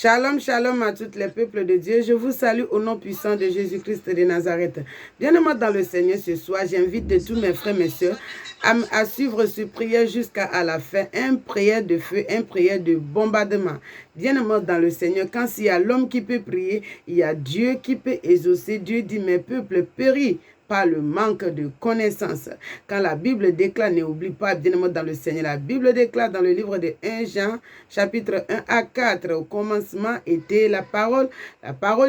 Shalom, shalom à tous les peuples de Dieu. Je vous salue au nom puissant de Jésus-Christ de Nazareth. Bien-aimés dans le Seigneur, ce soir, j'invite tous mes frères et mes sœurs à suivre ce prière jusqu'à la fin. Une prière de feu, une prière de bombardement. Bien-aimés dans le Seigneur, quand il y a l'homme qui peut prier, il y a Dieu qui peut exaucer. Dieu dit, mes peuples périssent par le manque de connaissances. Quand la Bible déclare, n'oublie pas, bien-aimé dans le Seigneur, la Bible déclare dans le livre de 1 Jean, chapitre 1 à 4, au commencement était la parole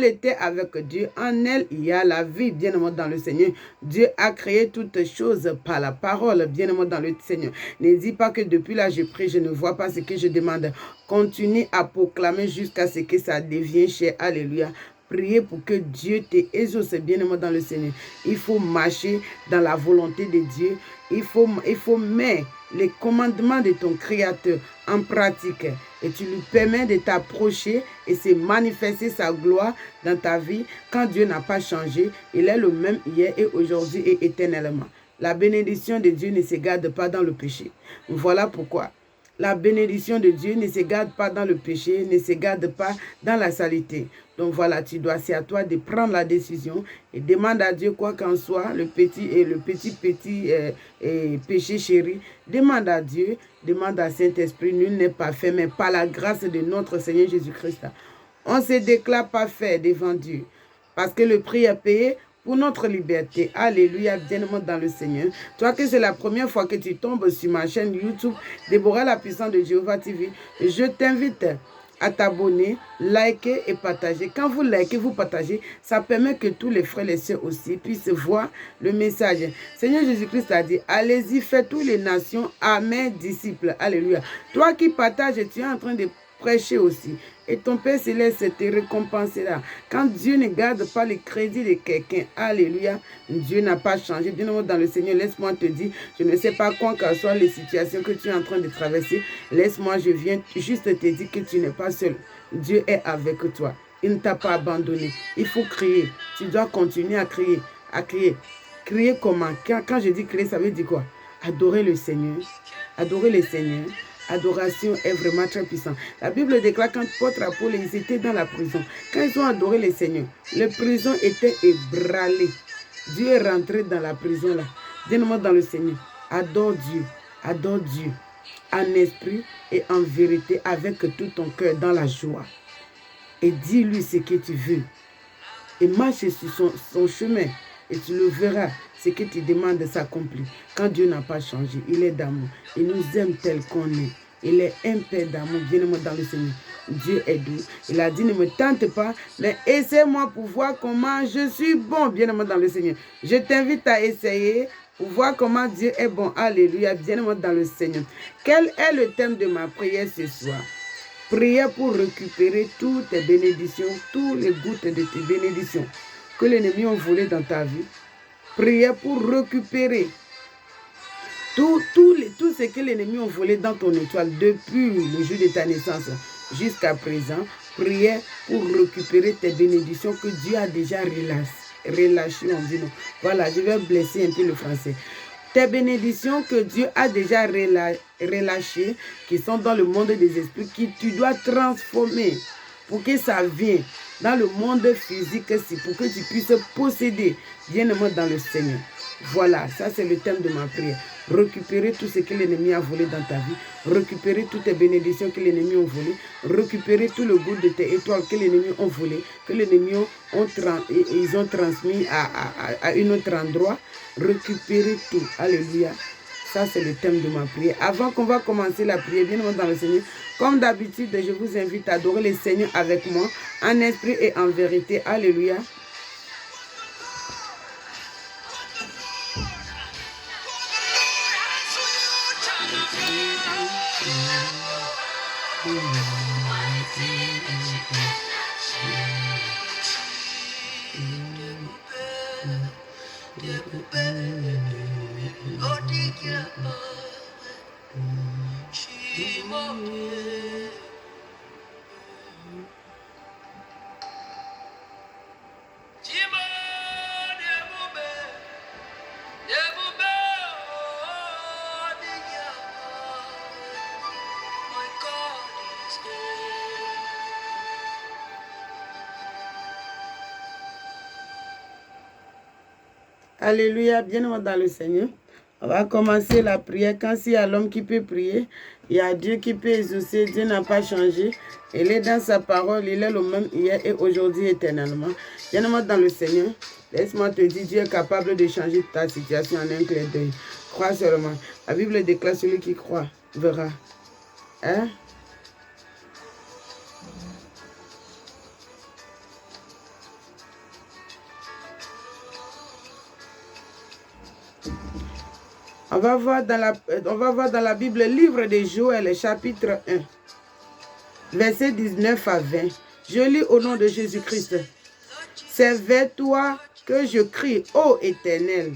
était avec Dieu, en elle il y a la vie, bien-aimé dans le Seigneur. Dieu a créé toutes choses par la parole, bien-aimé dans le Seigneur. Ne dis pas que depuis là je prie, je ne vois pas ce que je demande. Continue à proclamer jusqu'à ce que ça devienne cher. Alléluia. Priez pour que Dieu t'exauce, bien-aimé dans le Seigneur. Il faut marcher dans la volonté de Dieu. Il faut mettre les commandements de ton Créateur en pratique. Et tu lui permets de t'approcher et se manifester sa gloire dans ta vie. Quand Dieu n'a pas changé, il est le même hier et aujourd'hui et éternellement. La bénédiction de Dieu ne se garde pas dans le péché. Voilà pourquoi. La bénédiction de Dieu ne se garde pas dans le péché, ne se garde pas dans la saleté. Donc voilà, c'est à toi de prendre la décision et demande à Dieu quoi qu'en soit, le petit péché chéri. Demande à Dieu, demande à Saint-Esprit, nul n'est pas fait, mais par la grâce de notre Seigneur Jésus-Christ. On se déclare parfait devant Dieu parce que le prix est payé pour notre liberté. Alléluia, bien-aimé dans le Seigneur. Toi que c'est la première fois que tu tombes sur ma chaîne YouTube, Déborah la puissance de Jéhovah TV, je t'invite à t'abonner, liker et partager. Quand vous likez, vous partagez, ça permet que tous les frères et les sœurs aussi puissent voir le message. Seigneur Jésus-Christ a dit, allez-y, faites toutes les nations à mes disciples. Alléluia. Toi qui partages, tu es en train de prêcher aussi. Et ton Père Céleste te récompensera. Quand Dieu ne garde pas le crédit de quelqu'un, alléluia, Dieu n'a pas changé. Bien dans le Seigneur, laisse-moi te dire, je ne sais pas quoi que soient les situations que tu es en train de traverser. Laisse-moi, je viens juste te dire que tu n'es pas seul. Dieu est avec toi. Il ne t'a pas abandonné. Il faut crier. Tu dois continuer à crier. À crier. Crier comment? Quand je dis crier, ça veut dire quoi? Adorer le Seigneur. Adorer le Seigneur. Adoration est vraiment très puissante. La Bible déclare quand Paul ils étaient dans la prison. Quand ils ont adoré le Seigneur, la prison était ébranlée. Dieu est rentré dans la prison là. Dis-moi dans le Seigneur. Adore Dieu. Adore Dieu. En esprit et en vérité avec tout ton cœur dans la joie. Et dis-lui ce que tu veux. Et marche sur son chemin. Et tu le verras. Ce que tu demandes s'accomplit. Quand Dieu n'a pas changé, il est d'amour. Il nous aime tel qu'on est. Il est un père d'amour. Bien-aimé dans le Seigneur. Dieu est doux. Il a dit, ne me tente pas, mais essaie-moi pour voir comment je suis bon. Bien-aimé dans le Seigneur. Je t'invite à essayer pour voir comment Dieu est bon. Alléluia. Bien-aimé dans le Seigneur. Quel est le thème de ma prière ce soir? Prière pour récupérer toutes tes bénédictions, toutes les gouttes de tes bénédictions que l'ennemi a volées dans ta vie. Prière pour récupérer tout ce que l'ennemi a volé dans ton étoile depuis le jour de ta naissance jusqu'à présent. Prière pour récupérer tes bénédictions que Dieu a déjà relâchées. On dit non. Voilà, je vais blesser un peu le français. Tes bénédictions que Dieu a déjà relâchées, qui sont dans le monde des esprits, que tu dois transformer pour que ça vienne dans le monde physique, pour que tu puisses posséder bien-aimé dans le Seigneur. Voilà, ça c'est le thème de ma prière. Récupérer tout ce que l'ennemi a volé dans ta vie. Récupérer toutes tes bénédictions que l'ennemi a volées. Récupérer tout le goût de tes étoiles que l'ennemi a volé, que l'ennemi ils ont transmis à un autre endroit. Récupérer tout. Alléluia. Ça, c'est le thème de ma prière. Avant qu'on va commencer la prière, bien dans le Seigneur, comme d'habitude, je vous invite à adorer le Seigneur avec moi, en esprit et en vérité. Alléluia. Alléluia, bien-aimé dans le Seigneur. On va commencer la prière. Quand il y a l'homme qui peut prier, il y a Dieu qui peut exaucer. Dieu n'a pas changé. Il est dans sa parole. Il est le même hier et aujourd'hui éternellement. Bien-aimé dans le Seigneur, laisse-moi te dire, Dieu est capable de changer ta situation en un clin d'œil. Crois seulement. La Bible déclare, celui qui croit verra. Hein? On va voir dans la Bible, livre de Joël, chapitre 1, versets 19 à 20. Je lis au nom de Jésus-Christ. C'est vers toi que je crie, ô Éternel,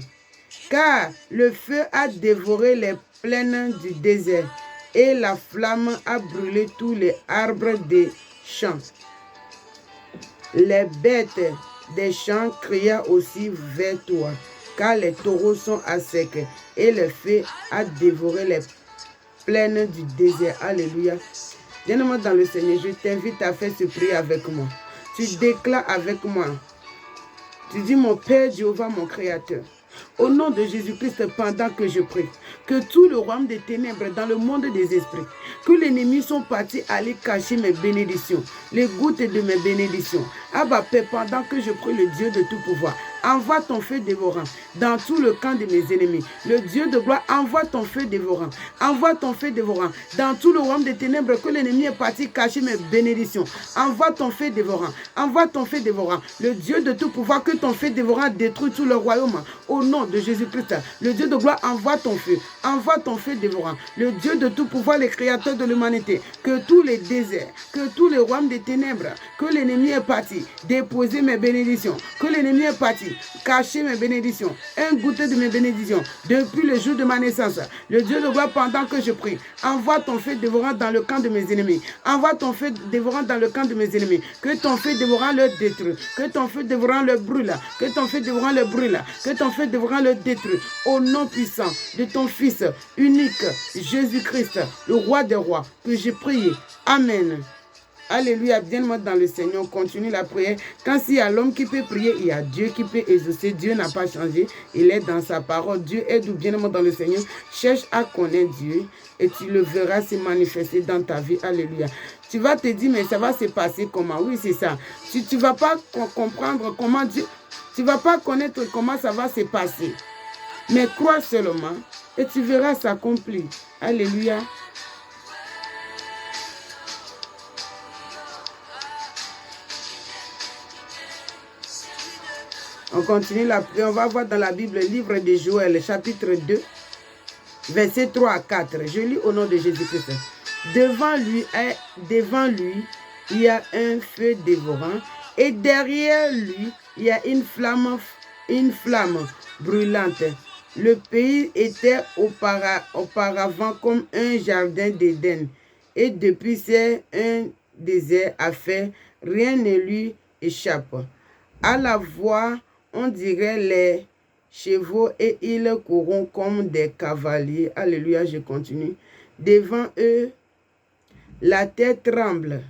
car le feu a dévoré les plaines du désert et la flamme a brûlé tous les arbres des champs. Les bêtes des champs crient aussi vers toi, car les taureaux sont à sec et le feu a dévoré les plaines du désert. Alléluia. Bien-aimé dans le Seigneur, je t'invite à faire ce prière avec moi. Tu déclares avec moi. Tu dis, mon Père Jéhovah, mon Créateur, au nom de Jésus-Christ, pendant que je prie, que tout le royaume des ténèbres dans le monde des esprits, que l'ennemi sont partis aller cacher mes bénédictions, les gouttes de mes bénédictions. Abba Père, pendant que je prie le Dieu de tout pouvoir, envoie ton feu dévorant dans tout le camp de mes ennemis. Le Dieu de gloire, envoie ton feu dévorant. Envoie ton feu dévorant dans tout le royaume des ténèbres que l'ennemi est parti cacher mes bénédictions. Envoie ton feu dévorant. Envoie ton feu dévorant. Le Dieu de tout pouvoir, que ton feu dévorant détruit tout le royaume. Au nom de Jésus-Christ, le Dieu de gloire, envoie ton feu. Envoie ton feu dévorant. Le Dieu de tout pouvoir, le créateur de l'humanité, que tous les déserts, que tous les royaumes des ténèbres, que l'ennemi est parti déposer mes bénédictions, que l'ennemi est parti cacher mes bénédictions, un goûter de mes bénédictions, depuis le jour de ma naissance. Le Dieu de gloire, pendant que je prie, envoie ton feu dévorant dans le camp de mes ennemis. Envoie ton feu dévorant dans le camp de mes ennemis. Que ton feu dévorant le détruit. Que ton feu dévorant le brûle. Que ton feu dévorant le brûle. Que ton feu dévorant le détruit. Au nom puissant de ton Fils unique, Jésus-Christ, le roi des rois, que j'ai prié. Amen. Alléluia, bien-aimé dans le Seigneur, on continue la prière. Quand il y a l'homme qui peut prier, il y a Dieu qui peut exaucer. Dieu n'a pas changé, il est dans sa parole. Dieu est où, bien-aimé dans le Seigneur. Cherche à connaître Dieu et tu le verras se manifester dans ta vie. Alléluia. Tu vas te dire, mais ça va se passer comment? Oui, c'est ça. Tu ne vas pas comprendre comment Dieu... Tu ne vas pas connaître comment ça va se passer. Mais crois seulement et tu verras s'accomplir. Alléluia. On continue la prière. On va voir dans la Bible, le livre de Joël, chapitre 2, versets 3 à 4. Je lis au nom de Jésus-Christ. Devant lui, il y a un feu dévorant. Et derrière lui, il y a une flamme brûlante. Le pays était auparavant comme un jardin d'Éden. Et depuis, c'est un désert à faire. Rien ne lui échappe. À la voix, on dirait les chevaux et ils courront comme des cavaliers. Alléluia, je continue. Devant eux, la terre tremble.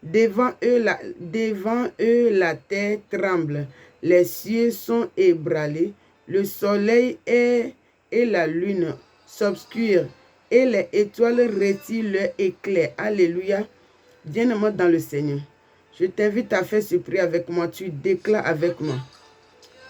Devant eux, la terre tremble. Les cieux sont ébranlés. Le soleil et la lune s'obscurent. Et les étoiles retirent leur éclair. Alléluia. Bien-aimé dans le Seigneur. Je t'invite à faire ce prière avec moi. Tu déclares avec moi.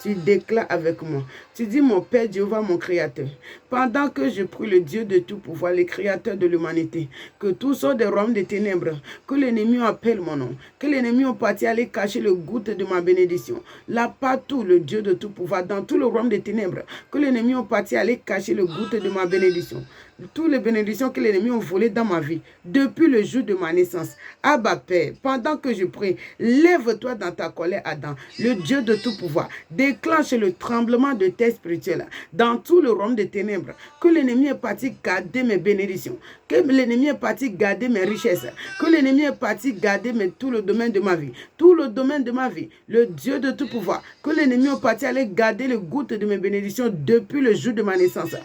Tu déclares avec moi. Tu dis, mon Père Jéhovah, mon Créateur, pendant que je prie le Dieu de tout pouvoir, le Créateur de l'humanité, que tous sortent des royaumes des ténèbres, que l'ennemi appelle mon nom, que l'ennemi est parti aller cacher le goutte de ma bénédiction. Là, partout, le Dieu de tout pouvoir, dans tout le royaume des ténèbres, que l'ennemi est parti aller cacher le goutte de ma bénédiction. Toutes les bénédictions que l'ennemi a volées dans ma vie, depuis le jour de ma naissance. Abba Père, pendant que je prie, lève-toi dans ta colère, Adam, le Dieu de tout pouvoir. Déclenche le tremblement de terre spirituelle dans tout le royaume des ténèbres. Que l'ennemi est parti garder mes bénédictions. Que l'ennemi est parti garder mes richesses. Que l'ennemi est parti garder tout le domaine de ma vie. Tout le domaine de ma vie. Le Dieu de tout pouvoir. Que l'ennemi est parti aller garder le goutte de mes bénédictions depuis le jour de ma naissance.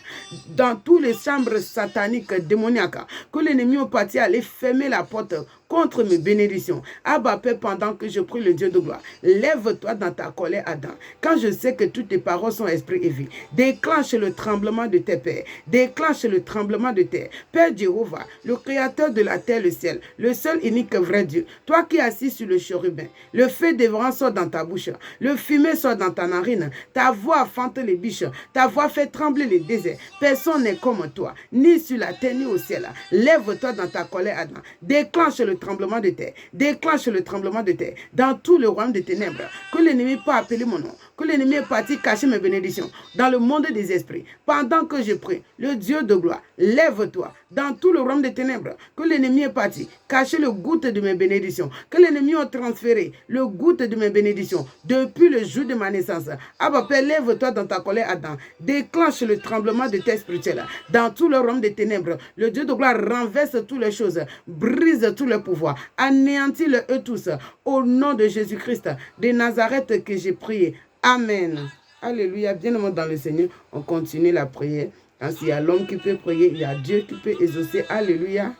Dans toutes les chambres sataniques, démoniaques. Que l'ennemi est parti aller fermer la porte contre mes bénédictions. Abba Père, pendant que je prie le Dieu de gloire, lève-toi dans ta colère, Adam. Quand je sais que toutes tes paroles sont esprit et vie, déclenche le tremblement de tes pères. Déclenche le tremblement de terre. Père Jéhovah, le créateur de la terre, le ciel, le seul unique vrai Dieu, toi qui es assis sur le chérubin, le feu dévorant sort dans ta bouche, le fumée sort dans ta narine, ta voix fente les biches, ta voix fait trembler les déserts. Personne n'est comme toi, ni sur la terre, ni au ciel. Lève-toi dans ta colère, Adam. Déclenche le tremblement de terre. Déclenche le tremblement de terre. Dans tout le royaume des ténèbres, que l'ennemi pas appelé mon nom, que l'ennemi est parti cacher mes bénédictions dans le monde des esprits. Pendant que je prie, le Dieu de gloire, lève-toi dans tout le royaume des ténèbres, que l'ennemi est parti cacher le goutte de mes bénédictions, que l'ennemi a transféré le goutte de mes bénédictions depuis le jour de ma naissance. Abba Père, lève-toi dans ta colère, Adam. Déclenche le tremblement de terre spirituelle dans tout le royaume des ténèbres. Le Dieu de gloire renverse toutes les choses, brise tous les pouvoirs, anéantit-les eux tous. Au nom de Jésus-Christ de Nazareth que j'ai prié. Amen. Alléluia. Bien-aimés dans le Seigneur, on continue la prière. Quand il y a l'homme qui peut prier, il y a Dieu qui peut exaucer. Alléluia.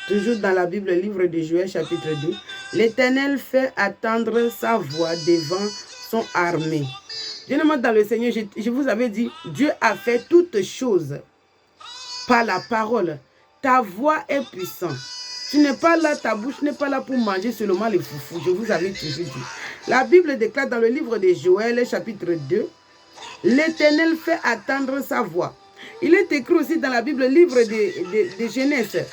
Toujours dans la Bible, livre de Joël, chapitre 2. L'Éternel fait attendre sa voix devant son armée. Bien-aimés dans le Seigneur, je vous avais dit, Dieu a fait toutes choses par la parole. Ta voix est puissante. Tu n'es pas là, ta bouche n'est pas là pour manger seulement les foufous. Je vous avais toujours dit. La Bible déclare dans le livre de Joël, chapitre 2, l'Éternel fait attendre sa voix. Il est écrit aussi dans la Bible, livre de Genèse.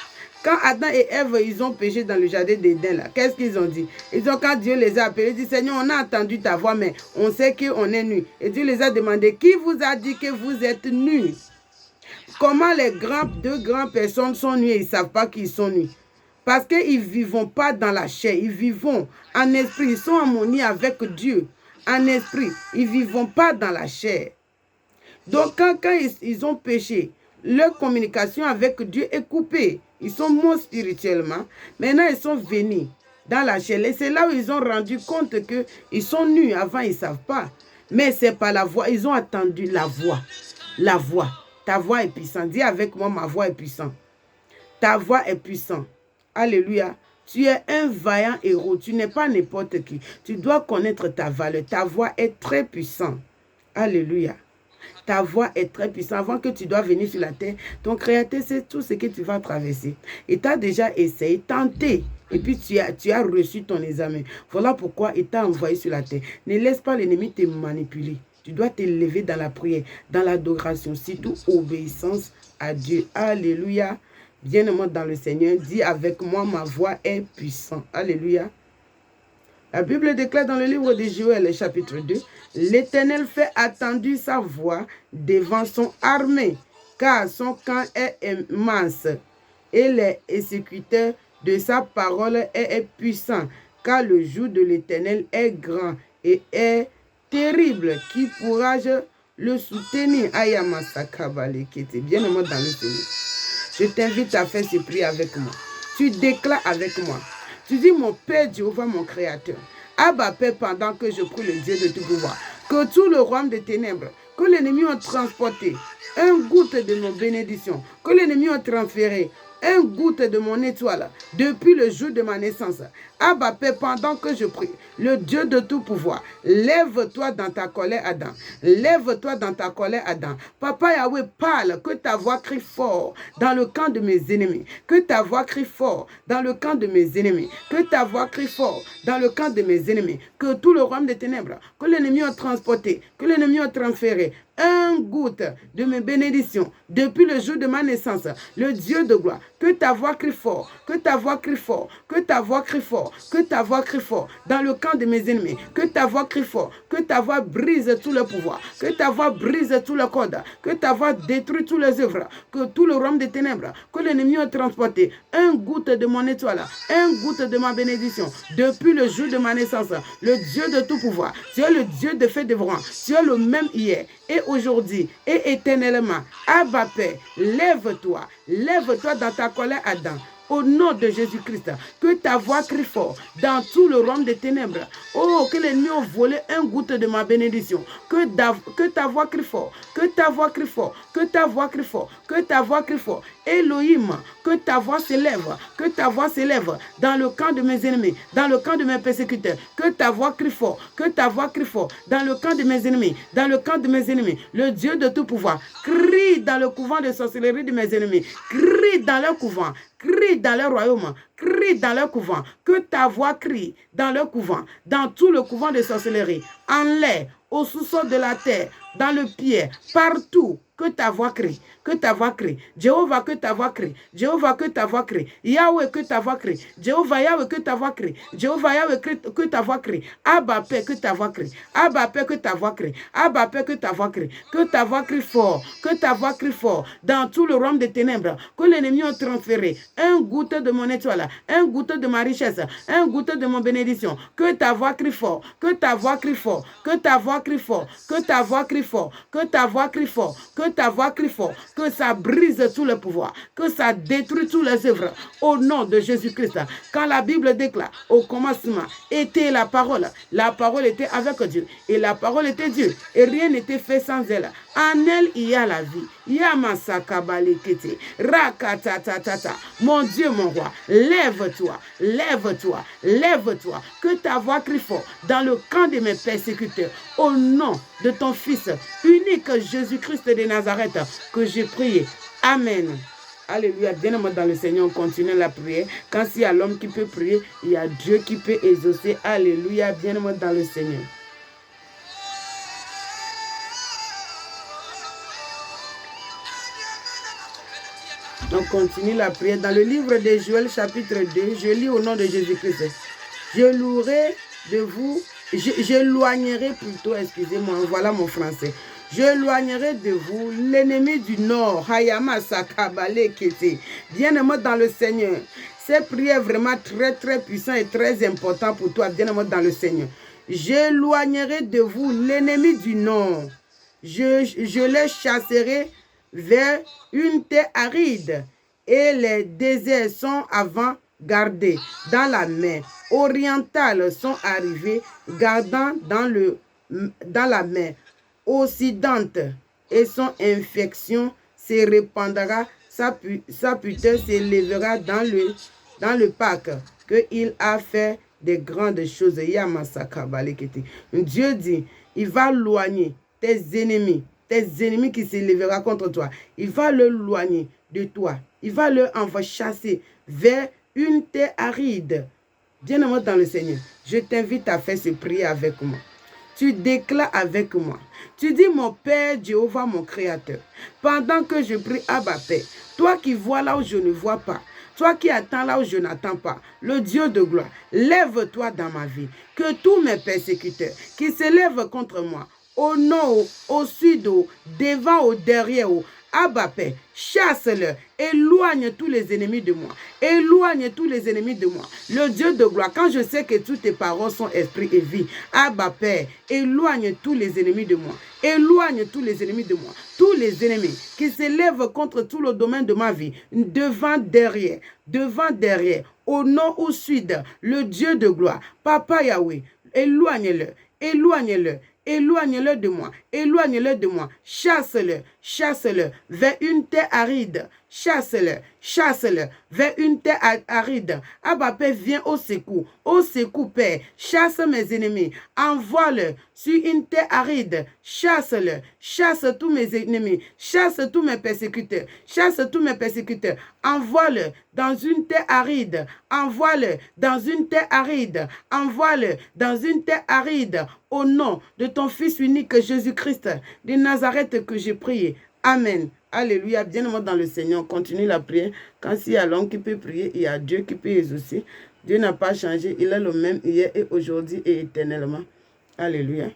Quand Adam et Ève, ils ont péché dans le jardin d'Éden, là, qu'est-ce qu'ils ont dit? Ils ont, quand Dieu les a appelés, ils disent, Seigneur, on a entendu ta voix, mais on sait qu'on est nus. Et Dieu les a demandé, qui vous a dit que vous êtes nus? Comment les deux grandes personnes sont nues et ils ne savent pas qu'ils sont nus? Parce qu'ils ne vivent pas dans la chair, ils vivent en esprit, ils sont en harmonie avec Dieu. En esprit, ils ne vivent pas dans la chair. Donc quand ils ont péché, leur communication avec Dieu est coupée. Ils sont morts spirituellement. Maintenant, ils sont venus dans la chair. Et c'est là où ils ont rendu compte qu'ils sont nus. Avant, ils ne savent pas. Mais c'est pas la voix. Ils ont attendu la voix. La voix. Ta voix est puissante. Dis avec moi, ma voix est puissante. Ta voix est puissante. Alléluia. Tu es un vaillant héros. Tu n'es pas n'importe qui. Tu dois connaître ta valeur. Ta voix est très puissante. Alléluia. Ta voix est très puissante. Avant que tu dois venir sur la terre, ton Créateur sait tout ce que tu vas traverser. Et tu as déjà essayé, tenté. Et puis tu as reçu ton examen. Voilà pourquoi il t'a envoyé sur la terre. Ne laisse pas l'ennemi te manipuler. Tu dois t'élever dans la prière, dans l'adoration, surtout obéissance à Dieu. Alléluia. Bien-aimé dans le Seigneur, dis avec moi, ma voix est puissante. Alléluia. La Bible déclare dans le livre de Joël, chapitre 2, l'Éternel fait attendre sa voix devant son armée, car son camp est immense, et les exécuteurs de sa parole est puissant, car le jour de l'Éternel est grand et est terrible. Qui pourra le soutenir? Ayamasakabale, qui était bien aimé dans le Seigneur. Je t'invite à faire ce prière avec moi. Tu déclares avec moi. Tu dis, mon Père Jéhovah, mon Créateur, Abba Père, pendant que je prie le Dieu de tout pouvoir, que tout le royaume des ténèbres, que l'ennemi a transporté un goutte de nos bénédictions, que l'ennemi a transféré un goutte de mon étoile depuis le jour de ma naissance. Abba Père, pendant que je prie, le Dieu de tout pouvoir, lève-toi dans ta colère, Adam. Lève-toi dans ta colère, Adam. Papa Yahweh, parle, que ta voix crie fort dans le camp de mes ennemis. Que ta voix crie fort dans le camp de mes ennemis. Que ta voix crie fort dans le camp de mes ennemis. Que tout le royaume des ténèbres, que l'ennemi a transporté, que l'ennemi a transféré, un goutte de mes bénédictions depuis le jour de ma naissance, le Dieu de gloire, que ta voix crie fort, que ta voix crie fort, que ta voix crie fort, que ta voix crie fort dans le camp de mes ennemis, que ta voix crie fort, que ta voix brise tout le pouvoir, que ta voix brise tout le code, que ta voix détruit tous les œuvres, que tout le royaume des ténèbres, que l'ennemi a transporté un goutte de mon étoile, un goutte de ma bénédiction depuis le jour de ma naissance, le Dieu de tout pouvoir, tu es le Dieu de feu dévorant, tu es le même hier et aujourd'hui et éternellement. Abba Père, lève-toi dans ta colère, Adam. au nom de Jésus-Christ. Que ta voix crie fort dans tout le royaume des ténèbres. Oh, que l'ennemi a volé un goutte de ma bénédiction. Que ta voix crie fort, que ta voix crie fort, que ta voix crie fort, que ta voix crie fort. Elohim, que ta voix s'élève, que ta voix s'élève dans le camp de mes ennemis, dans le camp de mes persécuteurs. Que ta voix crie fort, que ta voix crie fort dans le camp de mes ennemis, dans le camp de mes ennemis. Le Dieu de tout pouvoir crie dans le couvent de sorcellerie de mes ennemis, crie dans leur couvent, crie dans leur royaume, crie dans leur couvent. Que ta voix crie dans leur couvent, dans tout le couvent de sorcellerie, en l'air, au sous-sol de la terre, dans le pied, partout. Que ta voix crie, que ta voix crie. Jéhovah, que ta voix crie. Jéhovah, que ta voix crie. Yahweh, que ta voix crie. Jéhovah, Yahweh, que ta voix crie. Jéhovah, Yahweh, que ta voix crie. Abba, Père, que ta voix crie. Abba, Père, que ta voix crie. Abba, Père, que ta voix crie. Que ta voix crie fort. Que ta voix crie fort. Dans tout le royaume des ténèbres. Que l'ennemi a transféré un goutte de mon étoile, un goutte de ma richesse, un goutte de mon bénédiction. Que ta voix crie fort. Que ta voix crie fort. Que ta voix crie fort. Que ta voix crie fort. Que ta voix crie fort. Que ta voix crie fort, que ça brise tout le pouvoir, que ça détruit toutes les œuvres au nom de Jésus-Christ. Quand la Bible déclare au commencement était la parole était avec Dieu et la parole était Dieu et rien n'était fait sans elle. En elle, il y a la vie. Yamasakabalekete, rakatatata. Mon Dieu, mon roi, lève-toi, lève-toi, lève-toi. Que ta voix crie fort dans le camp de mes persécuteurs. Au nom de ton Fils unique Jésus-Christ de Nazareth, que j'ai prié. Amen. Alléluia. Bien-aimé dans le Seigneur, on continue la prière. Quand il y a l'homme qui peut prier, il y a Dieu qui peut exaucer. Alléluia. Bien-aimé dans le Seigneur. On continue la prière. Dans le livre de Joël, chapitre 2, je lis au nom de Jésus-Christ. Je louerai de vous, j'éloignerai plutôt, excusez-moi, voilà mon français. J'éloignerai de vous l'ennemi du nord. Hayama Sakabale Kete. Bien-aimé dans le Seigneur. Cette prière est vraiment très puissante et très importante pour toi, bien-aimé dans le Seigneur. J'éloignerai de vous l'ennemi du nord. Je les chasserai vers une terre aride et les déserts sont avant gardés dans la mer orientale sont arrivés gardant dans la mer occidente et son infection se répandra, sa putain s'élèvera dans le parc que il a fait de grandes choses. Dieu dit, il va loigner tes ennemis qui s'élèveront contre toi. Il va le loigner de toi. Il va le envoyer chasser vers une terre aride. Bien-aimé dans le Seigneur, je t'invite à faire ce prière avec moi. Tu déclares avec moi. Tu dis, mon Père Jéhovah, mon Créateur, pendant que je prie, Abba Père, toi qui vois là où je ne vois pas, toi qui attends là où je n'attends pas, le Dieu de gloire, lève-toi dans ma vie. Que tous mes persécuteurs qui s'élèvent contre moi, au nord, au sud, au devant, au derrière, Abba Père, chasse-le, éloigne tous les ennemis de moi, éloigne tous les ennemis de moi. Le Dieu de gloire, quand je sais que toutes tes paroles sont esprit et vie, Abba Père, éloigne tous les ennemis de moi, éloigne tous les ennemis de moi, tous les ennemis qui s'élèvent contre tout le domaine de ma vie, devant, derrière, au nord, au sud, le Dieu de gloire, Papa Yahweh, éloigne-le, éloigne-le. Éloigne-le de moi, éloigne-le de moi, chasse-le, chasse-le vers une terre aride, chasse-le, chasse-le vers une terre aride. Abba Père, viens au secours Père, chasse mes ennemis, envoie-le sur une terre aride, chasse-le, chasse tous mes ennemis, chasse tous mes persécuteurs, chasse tous mes persécuteurs, envoie-le dans une terre aride, envoie-le dans une terre aride, envoie-le dans une terre aride, au nom de ton Fils unique Jésus-Christ de Nazareth que j'ai prié. Amen. Alléluia. Bien-aimé dans le Seigneur, continue la prière. Quand il y a l'homme qui peut prier, il y a Dieu qui peut exaucer. Dieu n'a pas changé. Il est le même hier et aujourd'hui et éternellement. Alléluia.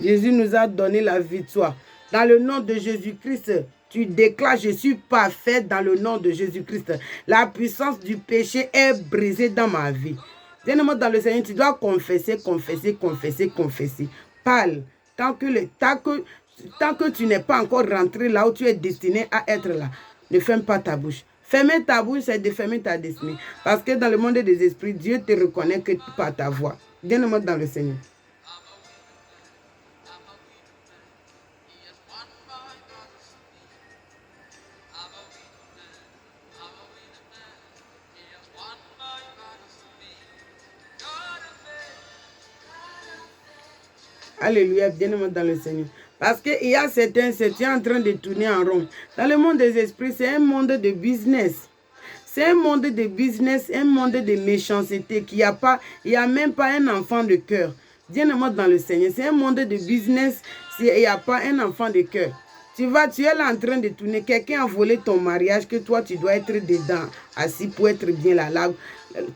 Jésus nous a donné la victoire. Dans le nom de Jésus-Christ, tu déclares, je suis parfait dans le nom de Jésus-Christ. La puissance du péché est brisée dans ma vie. Bien-aimé dans le Seigneur, tu dois confesser, confesser, confesser, confesser. Parle. Tant que tu n'es pas encore rentré là où tu es destiné à être là, ne ferme pas ta bouche. Fermer ta bouche, c'est de fermer ta destinée. Parce que dans le monde des esprits, Dieu te reconnaît que par ta voix. Bien-aimé dans le Seigneur. Alléluia, bien-aimé dans le Seigneur. Parce qu'il y a certains, c'est en train de tourner en rond. Dans le monde des esprits, c'est un monde de business. C'est un monde de business, un monde de méchanceté, qu'il n'y a pas, il n'y a même pas un enfant de cœur. Bien-aimé dans le Seigneur, c'est un monde de business, il n'y a pas un enfant de cœur. Tu es là en train de tourner, quelqu'un a volé ton mariage, que toi tu dois être dedans, assis pour être bien là.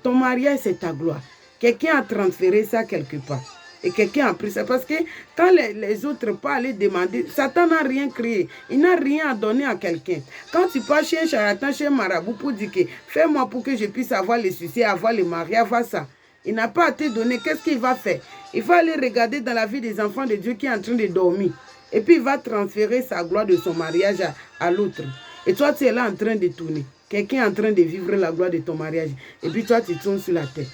Ton mariage, c'est ta gloire. Quelqu'un a transféré ça quelque part. Et quelqu'un a pris ça. Parce que quand les autres pas aller demander, Satan n'a rien créé. Il n'a rien à donner à quelqu'un. Quand tu pars chez un charlatan, chez un marabout pour dire que fais-moi pour que je puisse avoir les succès, avoir le mariage, avoir ça. Il n'a pas à te donner. Qu'est-ce qu'il va faire? Il va aller regarder dans la vie des enfants de Dieu qui est en train de dormir. Et puis il va transférer sa gloire de son mariage à l'autre. Et toi, tu es là en train de tourner. Quelqu'un est en train de vivre la gloire de ton mariage. Et puis toi, tu tournes sur la tête.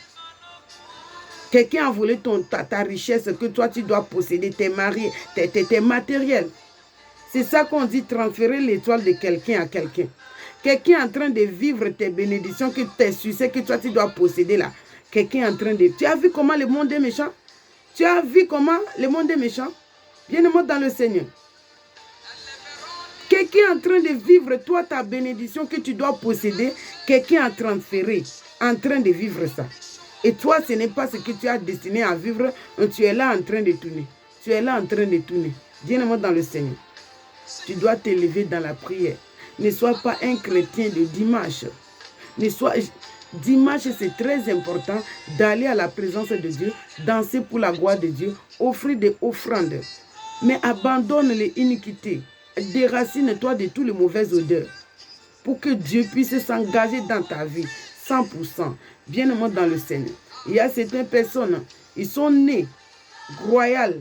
Quelqu'un a volé ta richesse que toi, tu dois posséder, tes mariés, tes matériels. C'est ça qu'on dit transférer l'étoile de quelqu'un à quelqu'un. Quelqu'un est en train de vivre tes bénédictions, que tes succès que toi, tu dois posséder là. Quelqu'un est en train de... Tu as vu comment le monde est méchant? Tu as vu comment le monde est méchant? Bien-aimé dans le Seigneur. Quelqu'un est en train de vivre, toi, ta bénédiction que tu dois posséder. Quelqu'un a transféré, en train de vivre ça. Et toi, ce n'est pas ce que tu as destiné à vivre. Tu es là en train de tourner. Tu es là en train de tourner. Bien-aimé dans le Seigneur. Tu dois t'élever dans la prière. Ne sois pas un chrétien de dimanche. Dimanche, c'est très important d'aller à la présence de Dieu, danser pour la gloire de Dieu, offrir des offrandes. Mais abandonne les iniquités. Déracine-toi de toutes les mauvaises odeurs. Pour que Dieu puisse s'engager dans ta vie. 100%. Bien-aimé dans le Seigneur. Il y a certaines personnes, ils sont nés royales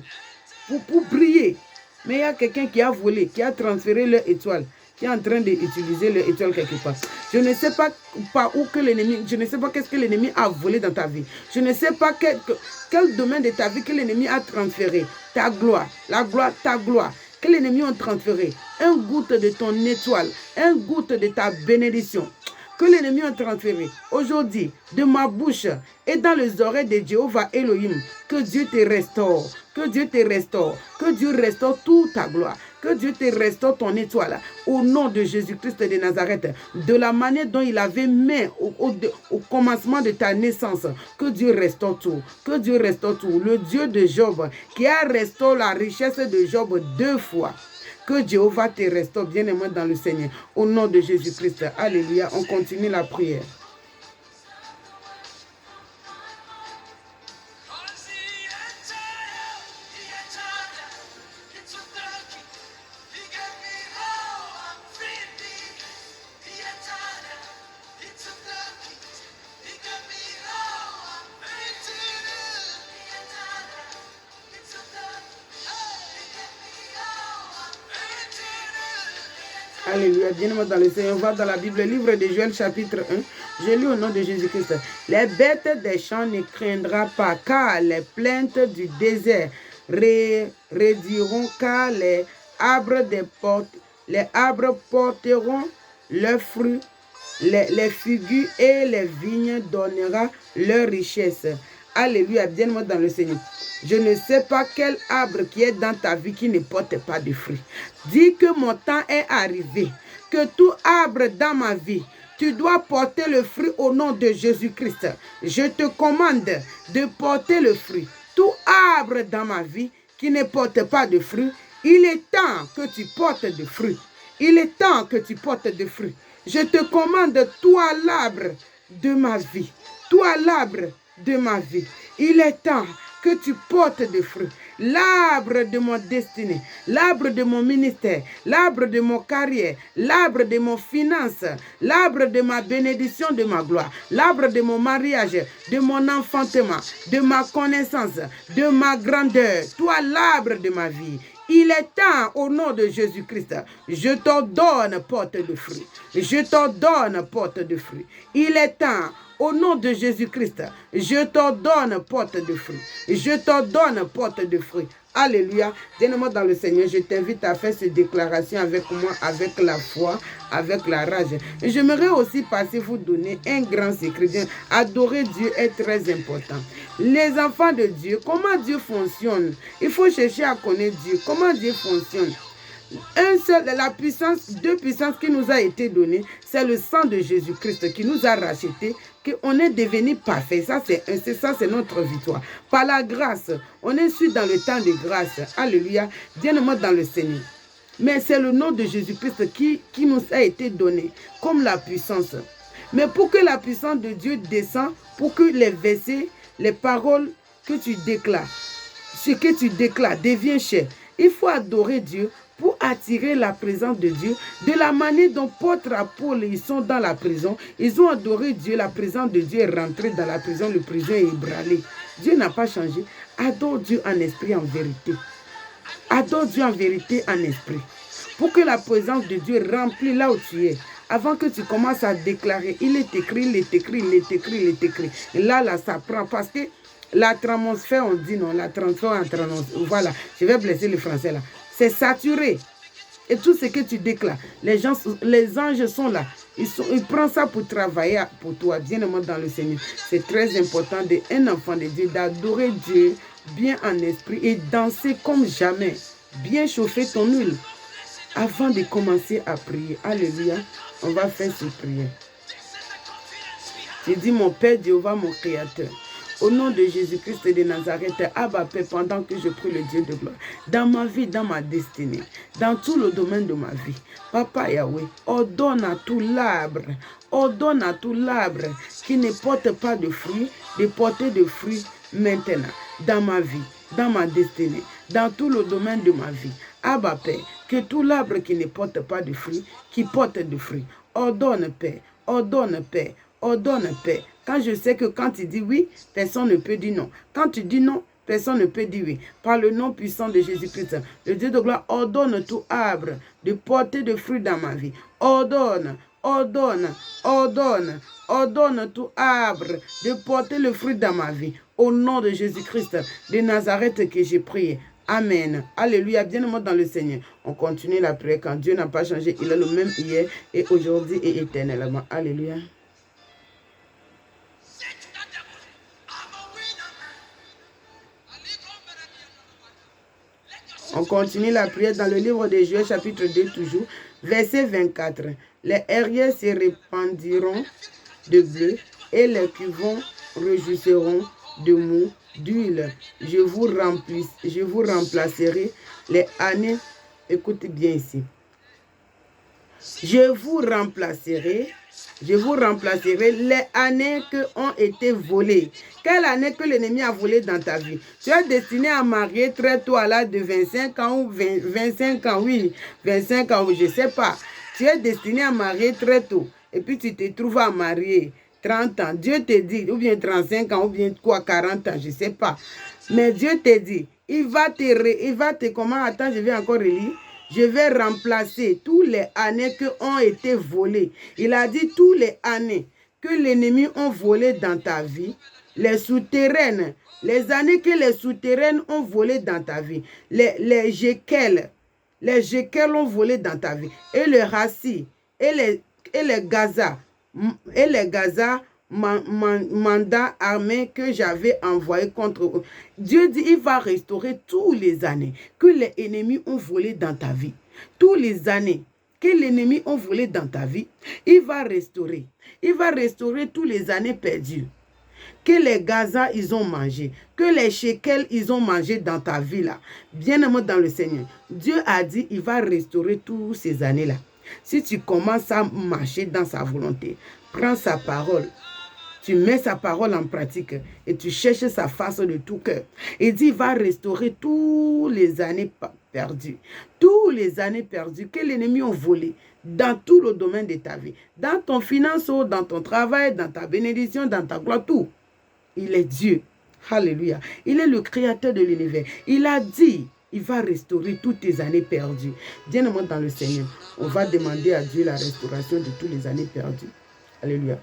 pour briller. Mais il y a quelqu'un qui a volé, qui a transféré leur étoile, qui est en train d'utiliser leur étoile quelque part. Je ne sais pas par où que l'ennemi, je ne sais pas qu'est-ce que l'ennemi a volé dans ta vie. Je ne sais pas quel domaine de ta vie que l'ennemi a transféré. Ta gloire, la gloire, ta gloire. Que l'ennemi a transféré. Un goutte de ton étoile, un goutte de ta bénédiction. Que l'ennemi a transféré aujourd'hui de ma bouche et dans les oreilles de Jéhovah Elohim. Que Dieu te restaure, que Dieu te restaure, que Dieu restaure toute ta gloire, que Dieu te restaure ton étoile au nom de Jésus-Christ de Nazareth, de la manière dont il avait mis au commencement de ta naissance. Que Dieu restaure tout, que Dieu restaure tout. Le Dieu de Job qui a restauré la richesse de Job 2 fois. Que Jéhovah te restaure, bien-aimé dans le Seigneur. Au nom de Jésus-Christ. Alléluia. On continue la prière. Alléluia, bien-aimé dans le Seigneur. On va dans la Bible, livre de Joël, chapitre 1. Je lis au nom de Jésus-Christ. Les bêtes des champs ne craindront pas, car les plaintes du désert réduiront, car les arbres porteront leurs fruits, les figues et les vignes donneront leur richesse. Alléluia, bien-aimé dans le Seigneur. Je ne sais pas quel arbre qui est dans ta vie qui ne porte pas de fruits. Dis que mon temps est arrivé. Que tout arbre dans ma vie, tu dois porter le fruit au nom de Jésus-Christ. Je te commande de porter le fruit. Tout arbre dans ma vie qui ne porte pas de fruits, il est temps que tu portes de fruits. Il est temps que tu portes de fruits. Je te commande, toi l'arbre de ma vie. Toi l'arbre de ma vie. Il est temps que tu portes des fruits. l'arbre de mon destinée, l'arbre de mon ministère, l'arbre de mon carrière, l'arbre de mon finance, l'arbre de ma bénédiction, de ma gloire, l'arbre de mon mariage, de mon enfantement, de ma connaissance, de ma grandeur, toi l'arbre de ma vie. Il est temps, au nom de Jésus-Christ, je t'ordonne porte de fruits. Je t'ordonne porte de fruits. Il est temps, au nom de Jésus-Christ, je t'ordonne porte de fruits. Je t'ordonne porte de fruits. Alléluia. Bien-aimé dans le Seigneur, je t'invite à faire cette déclaration avec moi, avec la foi, avec la rage. Et j'aimerais aussi passer vous donner un grand secret. Adorer Dieu est très important. Les enfants de Dieu, comment Dieu fonctionne? Il faut chercher à connaître Dieu. Comment Dieu fonctionne? Un seul, la puissance, deux puissances qui nous a été donnée, c'est le sang de Jésus-Christ qui nous a rachetés, qu'on est devenu parfait. Ça, c'est notre victoire. Par la grâce, on est su dans le temps de grâce. Alléluia. Bien-aimé dans le Seigneur. Mais c'est le nom de Jésus-Christ qui nous a été donné comme la puissance. Mais pour que la puissance de Dieu descende, pour que les versets, les paroles que tu déclares, ce que tu déclares devient cher, il faut adorer Dieu pour attirer la présence de Dieu. De la manière dont Apôtre Paul, ils sont dans la prison, ils ont adoré Dieu, la présence de Dieu est rentrée dans la prison, le prison est ébranlé. Dieu n'a pas changé. Adore Dieu en esprit, en vérité. Adore Dieu en vérité, en esprit. Pour que la présence de Dieu remplisse là où tu es. Avant que tu commences à déclarer, il est écrit, il est écrit, il est écrit, il est écrit. Et là, ça prend. Parce que la transfert, on dit non, la transfert en transfert. Voilà, je vais blesser le français là. C'est saturé. Et tout ce que tu déclares, les anges sont là. Ils prennent ça pour travailler pour toi, bien-aimé dans le Seigneur. C'est très important d'un enfant de Dieu d'adorer Dieu bien en esprit et danser comme jamais. Bien chauffer ton huile avant de commencer à prier. Alléluia. On va faire cette prière. J'ai dit, mon Père Jéhovah, mon Créateur, au nom de Jésus-Christ de Nazareth, Abba Père, pendant que je prie le Dieu de gloire, dans ma vie, dans ma destinée, dans tout le domaine de ma vie, Papa Yahweh, ordonne à tout l'arbre qui ne porte pas de fruits, de porter de fruits maintenant, dans ma vie, dans ma destinée, dans tout le domaine de ma vie. Abba Père, que tout l'arbre qui ne porte pas de fruits, qui porte de fruits, ordonne Père, ordonne Père, ordonne Père. Quand je sais que quand tu dis oui, personne ne peut dire non. Quand tu dis non, personne ne peut dire oui. Par le nom puissant de Jésus-Christ, le Dieu de gloire ordonne tout arbre de porter de fruits dans ma vie. Ordonne, ordonne, ordonne, ordonne tout arbre de porter le fruit dans ma vie. Au nom de Jésus-Christ de Nazareth que j'ai prié. Amen. Alléluia. Bien-aimé dans le Seigneur. On continue la prière quand Dieu n'a pas changé. Il est le même hier et aujourd'hui et éternellement. Alléluia. On continue la prière dans le livre de Joël, chapitre 2, toujours, verset 24. Les herriers se répandiront de bleu et les cuvons réjouiront de mou, d'huile. Je vous remplacerai les années. Écoutez bien ici. Je vous remplacerai les années qui ont été volées. Quelle année que l'ennemi a volé dans ta vie? Tu es destiné à marier très tôt à l'âge de 25 ans ou 25 ans, oui, 25 ans, je ne sais pas. Tu es destiné à marier très tôt et puis tu te trouves à marier 30 ans. Dieu te dit, ou bien 35 ans, ou bien quoi, 40 ans, je ne sais pas. Mais Dieu te dit, il va te, comment, attends, je vais encore relire. Je vais remplacer toutes les années qui ont été volées. Il a dit toutes les années que l'ennemi ont volé dans ta vie. Les souterraines, les années que les souterraines ont volé dans ta vie. Les jéquels ont volé dans ta vie. Et le rassis, et les Gaza, mandat armé que j'avais envoyé contre eux. Dieu dit, il va restaurer toutes les années que les ennemis ont volé dans ta vie. Toutes les années que l'ennemi ont volé dans ta vie, il va restaurer. Il va restaurer toutes les années perdues. Que les Gaza, ils ont mangé. Que les shekels, ils ont mangé dans ta vie là. Bien-aimé dans le Seigneur. Dieu a dit, il va restaurer toutes ces années-là. Si tu commences à marcher dans sa volonté, prends sa parole. tu mets sa parole en pratique et tu cherches sa face de tout cœur. Il dit, il va restaurer tous les années perdues. Tous les années perdues que l'ennemi a volées dans tout le domaine de ta vie. Dans ton finance, dans ton travail, dans ta bénédiction, dans ta gloire, tout. Il est Dieu. Alléluia. Il est le créateur de l'univers. Il a dit, il va restaurer toutes tes années perdues. Bien-aimé dans le Seigneur, on va demander à Dieu la restauration de toutes les années perdues. Alléluia.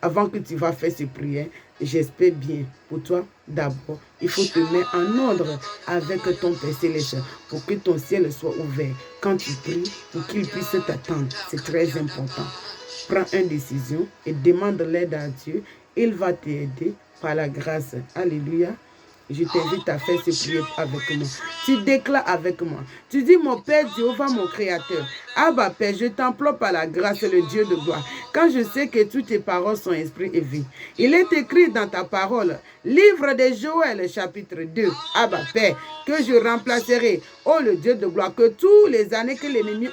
Avant que tu vas faire ces prières, j'espère bien pour toi, d'abord, il faut te mettre en ordre avec ton Père Céleste pour que ton ciel soit ouvert. Quand tu pries, pour qu'il puisse t'attendre, c'est très important. Prends une décision et demande l'aide à Dieu. Il va t'aider par la grâce. Alléluia. Je t'invite à faire ces prières avec moi. Tu déclares avec moi. Tu dis, mon Père Jéhovah, mon Créateur. Abba Père, je t'implore par la grâce, le Dieu de gloire. Quand je sais que toutes tes paroles sont esprit et vie. Il est écrit dans ta parole, livre de Joël, chapitre 2. Abba Père, que je remplacerai, oh le Dieu de gloire, que tous les années que l'ennemi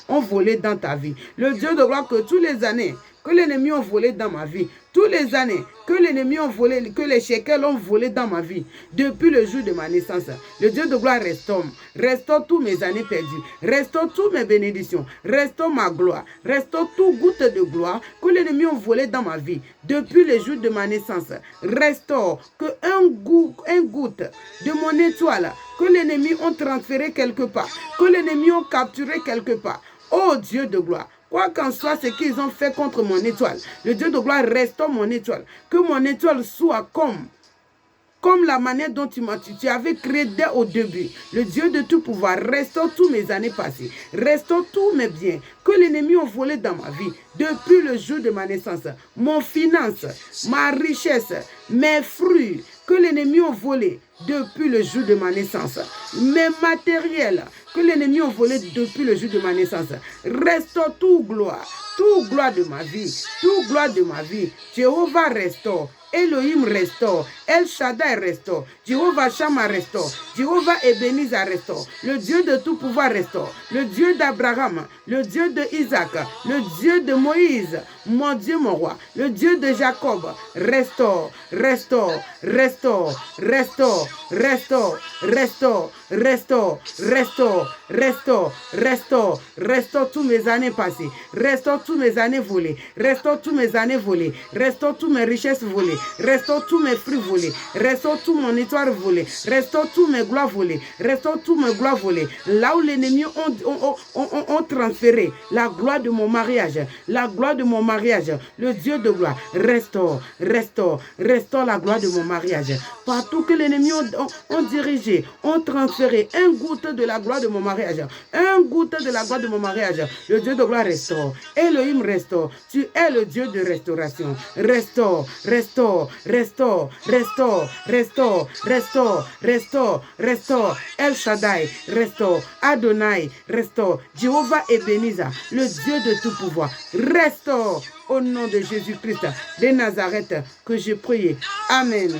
ont volé dans ta vie. Le Dieu de gloire, que tous les années que l'ennemi a volé dans ma vie, tous les années que l'ennemi a volé, que les shekels ont volé dans ma vie, depuis le jour de ma naissance, le Dieu de gloire restaure toutes mes années perdues, restaure toutes mes bénédictions, restaure ma gloire, restaure toute goutte de gloire que l'ennemi a volé dans ma vie, depuis le jour de ma naissance, restaure que un goutte de mon étoile que l'ennemi a transféré quelque part, que l'ennemi a capturé quelque part, oh Dieu de gloire, quoi qu'en soit ce qu'ils ont fait contre mon étoile, le Dieu de gloire restaure mon étoile. Que mon étoile soit comme la manière dont tu avais créé dès au début. Le Dieu de tout pouvoir restaure tous mes années passées. Restaure tous mes biens que l'ennemi a volé dans ma vie depuis le jour de ma naissance. Mon finance, ma richesse, mes fruits que l'ennemi a volé depuis le jour de ma naissance. Mes matériels que l'ennemi a volé depuis le jour de ma naissance. Restaure toute gloire de ma vie, toute gloire de ma vie. Jéhovah restaure. Elohim restaure, El Shaddai restaure, Jéhovah Shammah restaure, Jéhovah Ebenezer restaure, le Dieu de tout pouvoir restaure, le Dieu d'Abraham, le Dieu de Isaac, le Dieu de Moïse, mon Dieu, mon roi, le Dieu de Jacob, restaure, restaure, restaure, restaure, restaure, restaure, restaure, restaure, restaure, restaure, restaure tous mes années passées, restaure tous mes années volées, restaure tous mes années volées, restaure toutes mes richesses volées, restaure tous mes fruits volés, restaure tout mon étoile volé, restaure tous mes gloires volées, restaure tous mes gloires volées. Là où l'ennemi ont transféré la gloire de mon mariage, la gloire de mon mariage, le Dieu de gloire, restaure, restaure, restaure la gloire de mon mariage. Partout que l'ennemi ont dirigé, ont transféré un goutte de la gloire de mon mariage, un goutte de la gloire de mon mariage, le Dieu de gloire restaure. Elohim restaure. Tu es le Dieu de restauration. Restaure, restaure, restaure, restaure, restaure, restaure, restaure, restaure. El Shaddai, restaure. Adonai, restaure. Jéhovah Ebenezer, le Dieu de tout pouvoir, restaure. Au nom de Jésus-Christ de Nazareth que j'ai prié. Amen.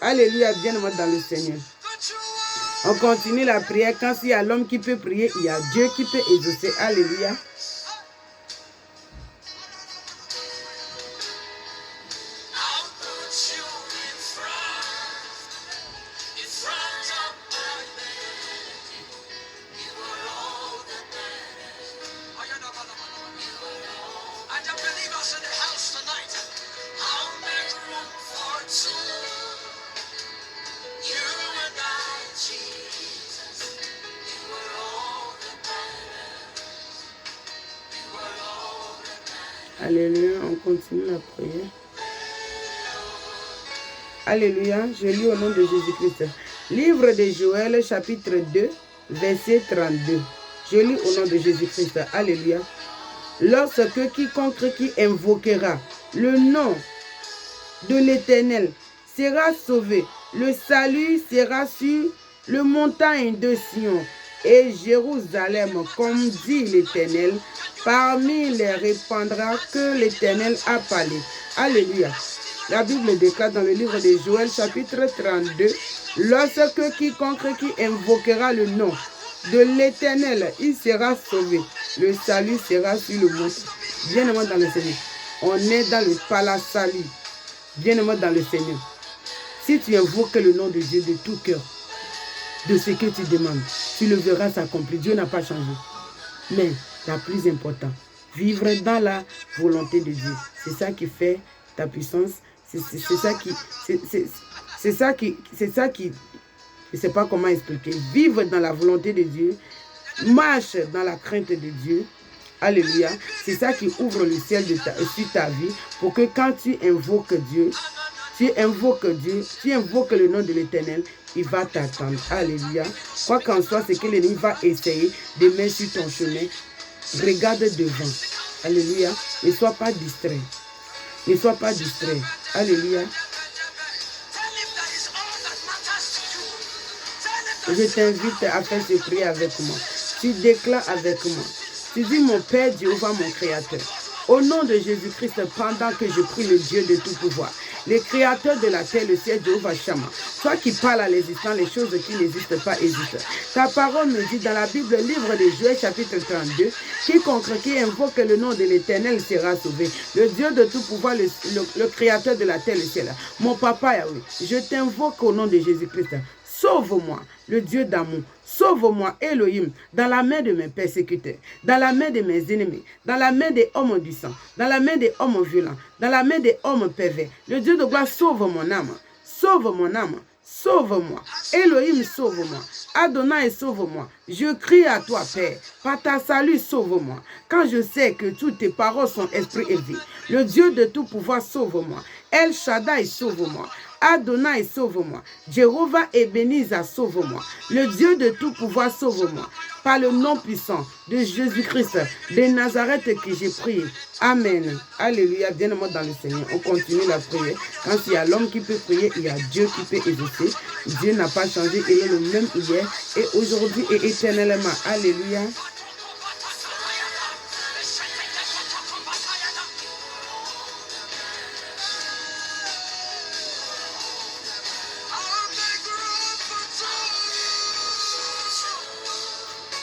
Alléluia, bien-aimé dans le Seigneur. On continue la prière. Quand il y a l'homme qui peut prier, il y a Dieu qui peut exaucer. Alléluia. Alléluia, on continue la prière. Alléluia, je lis au nom de Jésus-Christ. Livre de Joël, chapitre 2, verset 32. Je lis au nom de Jésus-Christ. Alléluia. Lorsque quiconque qui invoquera le nom de l'Éternel sera sauvé, le salut sera sur le montagne de Sion et Jérusalem, comme dit l'Éternel, parmi les répandra que l'Éternel a parlé. Alléluia. La Bible déclare dans le livre de Joël, chapitre 32, lorsque quiconque qui invoquera le nom de l'Éternel, il sera sauvé. Le salut sera sur le monte. Bien-aimé dans le Seigneur. On est dans le palasalu. Bien-aimé dans le Seigneur. Si tu invoques le nom de Dieu de tout cœur, de ce que tu demandes, tu le verras s'accomplir. Dieu n'a pas changé. Mais la plus importante, vivre dans la volonté de Dieu. C'est ça qui fait ta puissance. C'est ça qui, je ne sais pas comment expliquer. Vivre dans la volonté de Dieu, marche dans la crainte de Dieu. Alléluia. C'est ça qui ouvre le ciel sur ta vie pour que quand tu invoques Dieu, tu invoques le nom de l'Éternel, il va t'attendre. Alléluia. Quoi qu'en soit, c'est que l'ennemi va essayer de mettre sur ton chemin. Regarde devant. Alléluia. Ne sois pas distrait. Ne sois pas distrait. Alléluia. Je t'invite à faire ce prière avec moi. Tu déclares avec moi. Tu dis, mon Père Jéhovah, mon Créateur, au nom de Jésus-Christ, pendant que je prie le Dieu de tout pouvoir, le Créateur de la terre, le ciel, Jéhovah Shammah, toi qui parles à l'existence, les choses qui n'existent pas existent. Ta parole me dit dans la Bible, livre de Joël, chapitre 32, quiconque qui invoque le nom de l'Éternel sera sauvé. Le Dieu de tout pouvoir, le Créateur de la terre, le ciel. Mon papa Yahweh, je t'invoque au nom de Jésus-Christ. Sauve-moi, le Dieu d'amour. Sauve-moi, Elohim, dans la main de mes persécuteurs, dans la main de mes ennemis, dans la main des hommes du sang, dans la main des hommes violents, dans la main des hommes pervers. Le Dieu de gloire, sauve mon âme. Sauve mon âme. Sauve-moi. Elohim, sauve-moi. Adonai, sauve-moi. Je crie à toi, Père. Par ta salut, sauve-moi. Quand je sais que toutes tes paroles sont esprit et vie. Le Dieu de tout pouvoir, sauve-moi. El Shaddai, sauve-moi. Adonai, sauve-moi. Jéhovah Ebenezer, sauve-moi. Le Dieu de tout pouvoir, sauve-moi. Par le nom puissant de Jésus-Christ de Nazareth que j'ai prié. Amen. Alléluia. Bien-aimé dans le Seigneur. On continue la prière. Quand il y a l'homme qui peut prier, il y a Dieu qui peut exaucer. Dieu n'a pas changé. Il est le même hier et aujourd'hui et éternellement. Alléluia.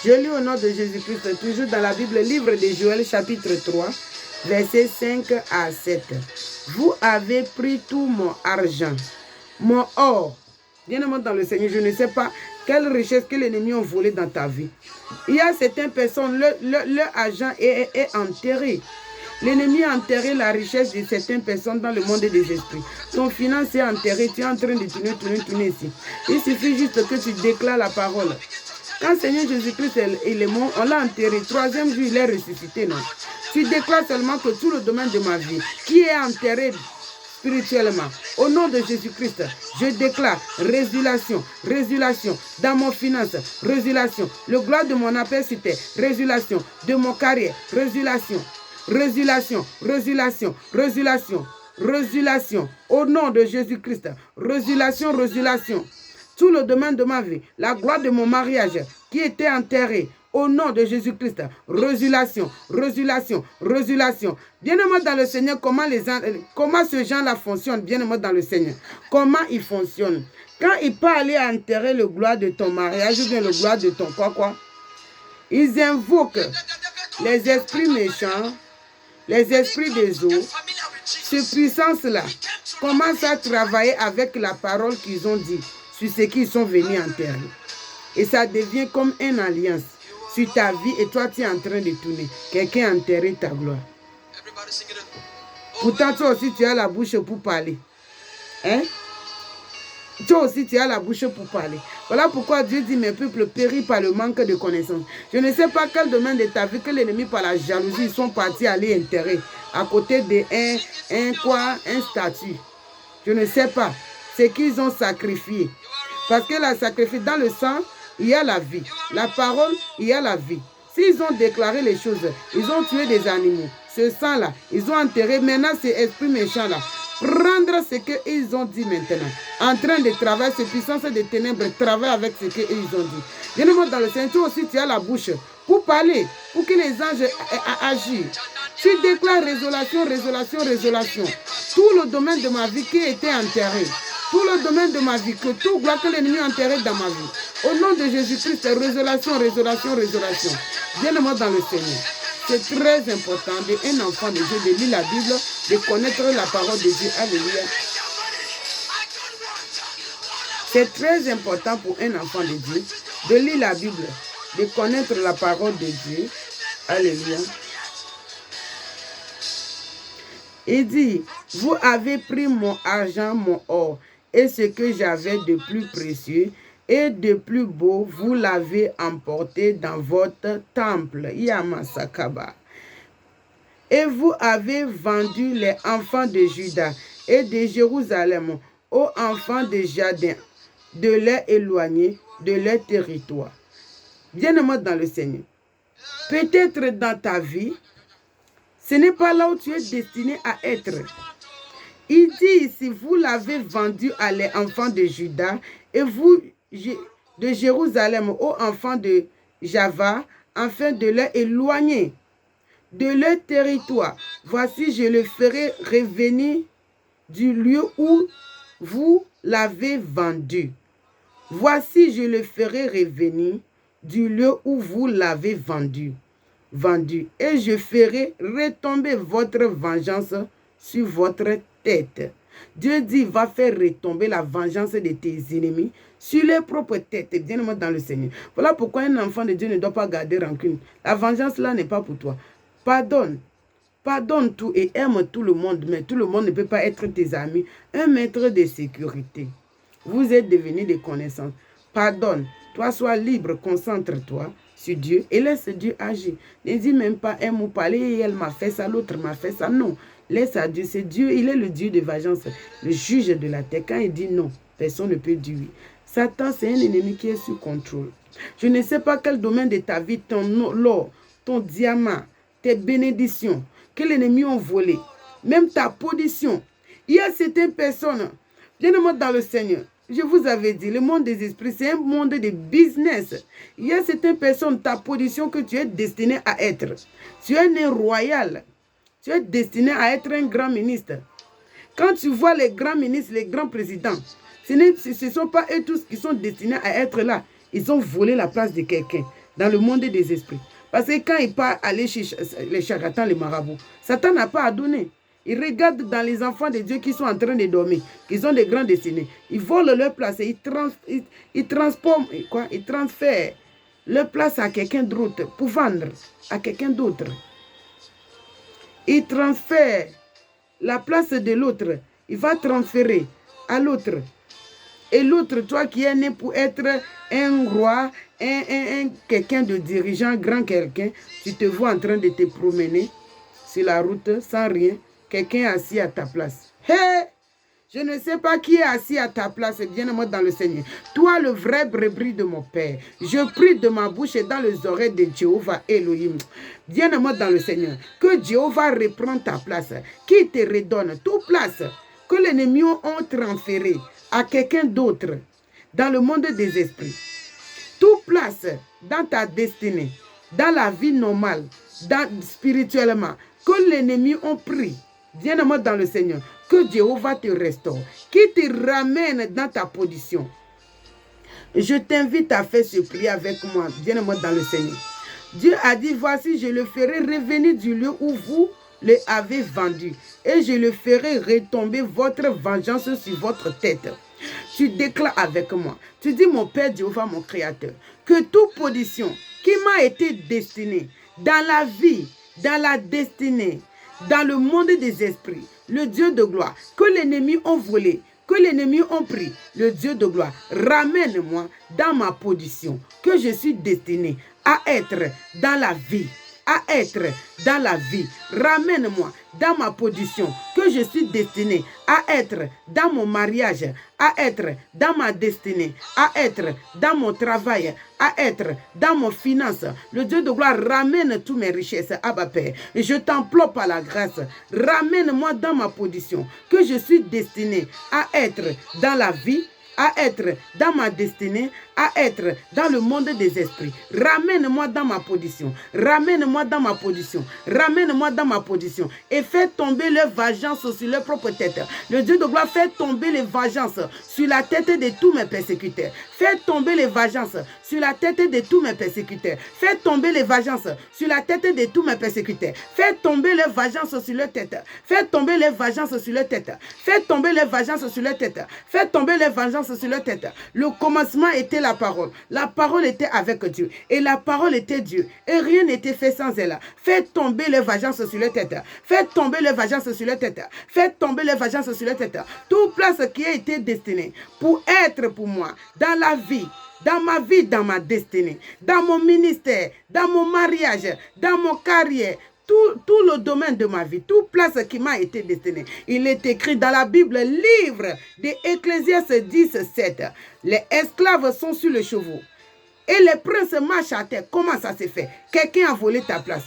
Je lis au nom de Jésus-Christ, toujours dans la Bible, livre de Joël, chapitre 3, versets 5 à 7. Vous avez pris tout mon argent, mon or. Bien-aimé dans le Seigneur, je ne sais pas quelle richesse que l'ennemi a volé dans ta vie. Il y a certaines personnes, leur argent est enterré. L'ennemi a enterré la richesse de certaines personnes dans le monde des esprits. Ton finance est enterré, tu es en train de tourner ici. Il suffit juste que tu déclares la parole. Quand Seigneur Jésus-Christ il est mort, on l'a enterré. Troisième jour, il est ressuscité, non? Tu déclares seulement que tout le domaine de ma vie, qui est enterré spirituellement, au nom de Jésus-Christ, je déclare résulation, résulation dans mon finance, résulation, le gloire de mon appel sur terre, résulation de mon carrière, résulation, résulation, résulation, résulation, résulation, au nom de Jésus-Christ, résulation, résulation. Tout le domaine de ma vie, la gloire de mon mariage qui était enterré au nom de Jésus-Christ. Résulation, résulation, résulation. Bien-aimé dans le Seigneur, comment ce genre-là fonctionne, bien-aimé dans le Seigneur? Comment il fonctionne? Quand il peut aller enterrer le gloire de ton mariage ou bien le gloire de ton quoi, ils invoquent les esprits méchants, les esprits des eaux. Cette puissance-là commence à travailler avec la parole qu'ils ont dit sur ce qu'ils sont venus enterrer. Et ça devient comme une alliance sur ta vie et toi tu es en train de tourner. Quelqu'un a enterré ta gloire. Pourtant toi aussi tu as la bouche pour parler. Hein? Toi aussi tu as la bouche pour parler. Voilà pourquoi Dieu dit mes peuples périssent par le manque de connaissance. Je ne sais pas quel domaine de ta vie que l'ennemi par la jalousie ils sont partis aller enterrer à côté de un statut. Je ne sais pas. C'est qu'ils ont sacrifié. Parce que la sacrifice, dans le sang, il y a la vie. La parole, il y a la vie. S'ils ont déclaré les choses, ils ont tué des animaux. Ce sang-là, ils ont enterré. Maintenant, ces esprits méchants-là, prendre ce qu'ils ont dit maintenant. En train de travailler, ces puissances des ténèbres, travaillent avec ce qu'ils ont dit. Bien-aimé dans le Seigneur, toi aussi, tu as la bouche pour parler, pour que les anges agissent. Tu déclares résolution, résolution, résolution. Tout le domaine de ma vie qui était enterré. Tout le domaine de ma vie, que tout gloire que l'ennemi a enterré dans ma vie. Au nom de Jésus-Christ, résolution, résolution, résolution. Bien-aimé dans le Seigneur. C'est très important d'un enfant de Dieu de lire la Bible, de connaître la parole de Dieu. Alléluia. C'est très important pour un enfant de Dieu de lire la Bible, de connaître la parole de Dieu. Alléluia. Il dit, vous avez pris mon argent, mon or, et ce que j'avais de plus précieux et de plus beau, vous l'avez emporté dans votre temple. Yamasakaba. Et vous avez vendu les enfants de Juda et de Jérusalem aux enfants de Jardin, de les éloigner de leur territoire. Bien-aimé dans le Seigneur, peut-être dans ta vie, ce n'est pas là où tu es destiné à être. Il dit ici, vous l'avez vendu à les enfants de Juda et vous de Jérusalem aux enfants de Java, afin de les éloigner de leur territoire. Voici, je le ferai revenir du lieu où vous l'avez vendu. Voici, je le ferai revenir du lieu où vous l'avez vendu. Et je ferai retomber votre vengeance sur votre tête. Dieu dit, va faire retomber la vengeance de tes ennemis sur leur propre tête. Bien-aimé dans le Seigneur. Voilà pourquoi un enfant de Dieu ne doit pas garder rancune. La vengeance là n'est pas pour toi. Pardonne. Pardonne tout et aime tout le monde, mais tout le monde ne peut pas être tes amis. Un maître de sécurité. Vous êtes devenus des connaissances. Pardonne. Toi, sois libre, concentre-toi sur Dieu et laisse Dieu agir. Ne dis même pas un mot parler, elle m'a fait ça, l'autre m'a fait ça. Non, laisse à Dieu. C'est Dieu, il est le Dieu de vengeance, le juge de la terre. Quand il dit non, personne ne peut dire oui. Satan, c'est un ennemi qui est sous contrôle. Je ne sais pas quel domaine de ta vie, ton or, ton diamant, tes bénédictions, que l'ennemi a volé, même ta position. Il y a certaines personnes, bien-aimés dans le Seigneur, je vous avais dit, le monde des esprits, c'est un monde de business. Il y a certaines personnes, ta position que tu es destiné à être. Tu es né royal. Tu es destiné à être un grand ministre. Quand tu vois les grands ministres, les grands présidents, ce ne sont pas eux tous qui sont destinés à être là. Ils ont volé la place de quelqu'un dans le monde des esprits. Parce que quand ils partent aller chez les charlatans, les marabouts, Satan n'a pas à donner. Ils regardent dans les enfants de Dieu qui sont en train de dormir, qui ont des grands destinés. Ils volent leur place et ils transfèrent leur place à quelqu'un d'autre pour vendre à quelqu'un d'autre. Ils transfèrent la place de l'autre. Il va transférer à l'autre. Et l'autre, toi qui es né pour être un roi, quelqu'un de dirigeant, grand quelqu'un, tu te vois en train de te promener sur la route sans rien. Quelqu'un est assis à ta place. Hey! Je ne sais pas qui est assis à ta place, bien-aimé dans le Seigneur. Toi, le vrai brebis de mon Père. Je prie de ma bouche et dans les oreilles de Jéhovah Elohim. Bien-aimé dans le Seigneur. Que Jéhovah reprenne ta place. Qui te redonne toute place que l'ennemi ont transféré à quelqu'un d'autre dans le monde des esprits. Toute place dans ta destinée, dans la vie normale, spirituellement, que l'ennemi ont pris. Bien-aimé dans le Seigneur, que Jéhovah te restaure, qui te ramène dans ta position. Je t'invite à faire ce prier avec moi, bien-aimé dans le Seigneur. Dieu a dit, voici, je le ferai revenir du lieu où vous le avez vendu, et je le ferai retomber votre vengeance sur votre tête. Tu déclares avec moi, tu dis, mon Père Jéhovah, mon Créateur, que toute position qui m'a été destinée dans la vie, dans la destinée, dans le monde des esprits, le Dieu de gloire, que l'ennemi ont volé, que l'ennemi ont pris, le Dieu de gloire, ramène-moi dans ma position, que je suis destiné à être dans la vie, à être dans la vie. Ramène-moi dans ma position, que je suis destiné à être dans mon mariage, à être dans ma destinée, à être dans mon travail, à être dans mon finance. Le Dieu de gloire ramène toutes mes richesses, Abba Père. Je t'implore par la grâce, ramène-moi dans ma position, que je suis destiné à être dans la vie, à être dans ma destinée, à être dans le monde des esprits. Ramène-moi dans ma position. Ramène-moi dans ma position. Ramène-moi dans ma position. Et fais tomber leur vengeance sur leur propre tête. Le Dieu de gloire fait tomber les vengeances sur la tête de tous mes persécuteurs. Fais tomber les vengeances sur la tête de tous mes persécuteurs. Fais tomber les vengeances sur la tête de tous mes persécuteurs. Fais tomber les vengeances sur leur tête. Fais tomber les vengeances sur leur tête. Fais tomber les vengeances sur leur tête. Fais tomber les vengeances sur leur tête. Le commencement était la parole. La parole était avec Dieu. Et la parole était Dieu. Et rien n'était fait sans elle. Fais tomber les vengeances sur leur tête. Fais tomber les vengeances sur leur tête. Fais tomber les vengeances sur leur tête. Toute place qui a été destinée pour être pour moi dans la vie, dans ma vie, dans ma destinée, dans mon ministère, dans mon mariage, dans mon carrière, tout le domaine de ma vie, toute place qui m'a été destinée. Il est écrit dans la Bible, livre de Ecclésiaste 10, 7. Les esclaves sont sur le chevaux et les princes marchent à terre. Comment ça s'est fait? Quelqu'un a volé ta place.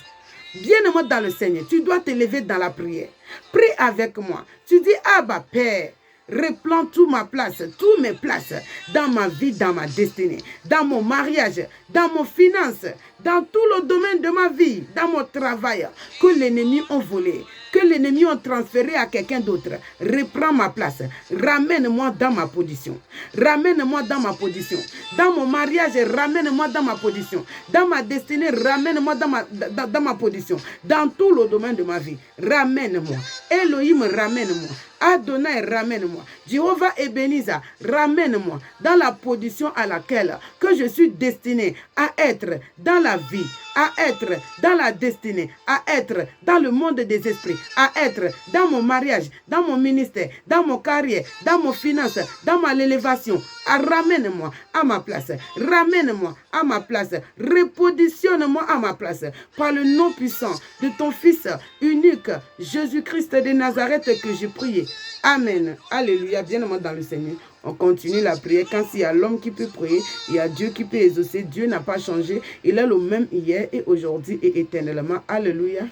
Bien-aimé dans le Seigneur, tu dois te lever dans la prière. Prie avec moi. Tu dis, Abba Père, reprends toute ma place, toutes mes places dans ma vie, dans ma destinée, dans mon mariage, dans mon finance, dans tout le domaine de ma vie, dans mon travail, que l'ennemi a volé, que l'ennemi a transféré à quelqu'un d'autre. Reprends ma place. Ramène-moi dans ma position. Ramène-moi dans ma position. Dans mon mariage, ramène-moi dans ma position. Dans ma destinée, ramène-moi dans ma position. Dans tout le domaine de ma vie, ramène-moi. Elohim, ramène-moi. Adonai, ramène-moi. Jéhovah Ebenezer, ramène-moi dans la position à laquelle que je suis destiné à être dans la vie, à être dans la destinée, à être dans le monde des esprits, à être dans mon mariage, dans mon ministère, dans mon carrière, dans mon finance, dans ma élévation. Ramène-moi à ma place. Ramène-moi à ma place. Repositionne-moi à ma place. Par le nom puissant de ton Fils unique, Jésus-Christ de Nazareth, que j'ai prié. Amen. Alléluia. Bien-aimé dans le Seigneur. On continue la prière. Quand il y a l'homme qui peut prier, il y a Dieu qui peut exaucer. Dieu n'a pas changé. Il est le même hier et aujourd'hui et éternellement. Alléluia.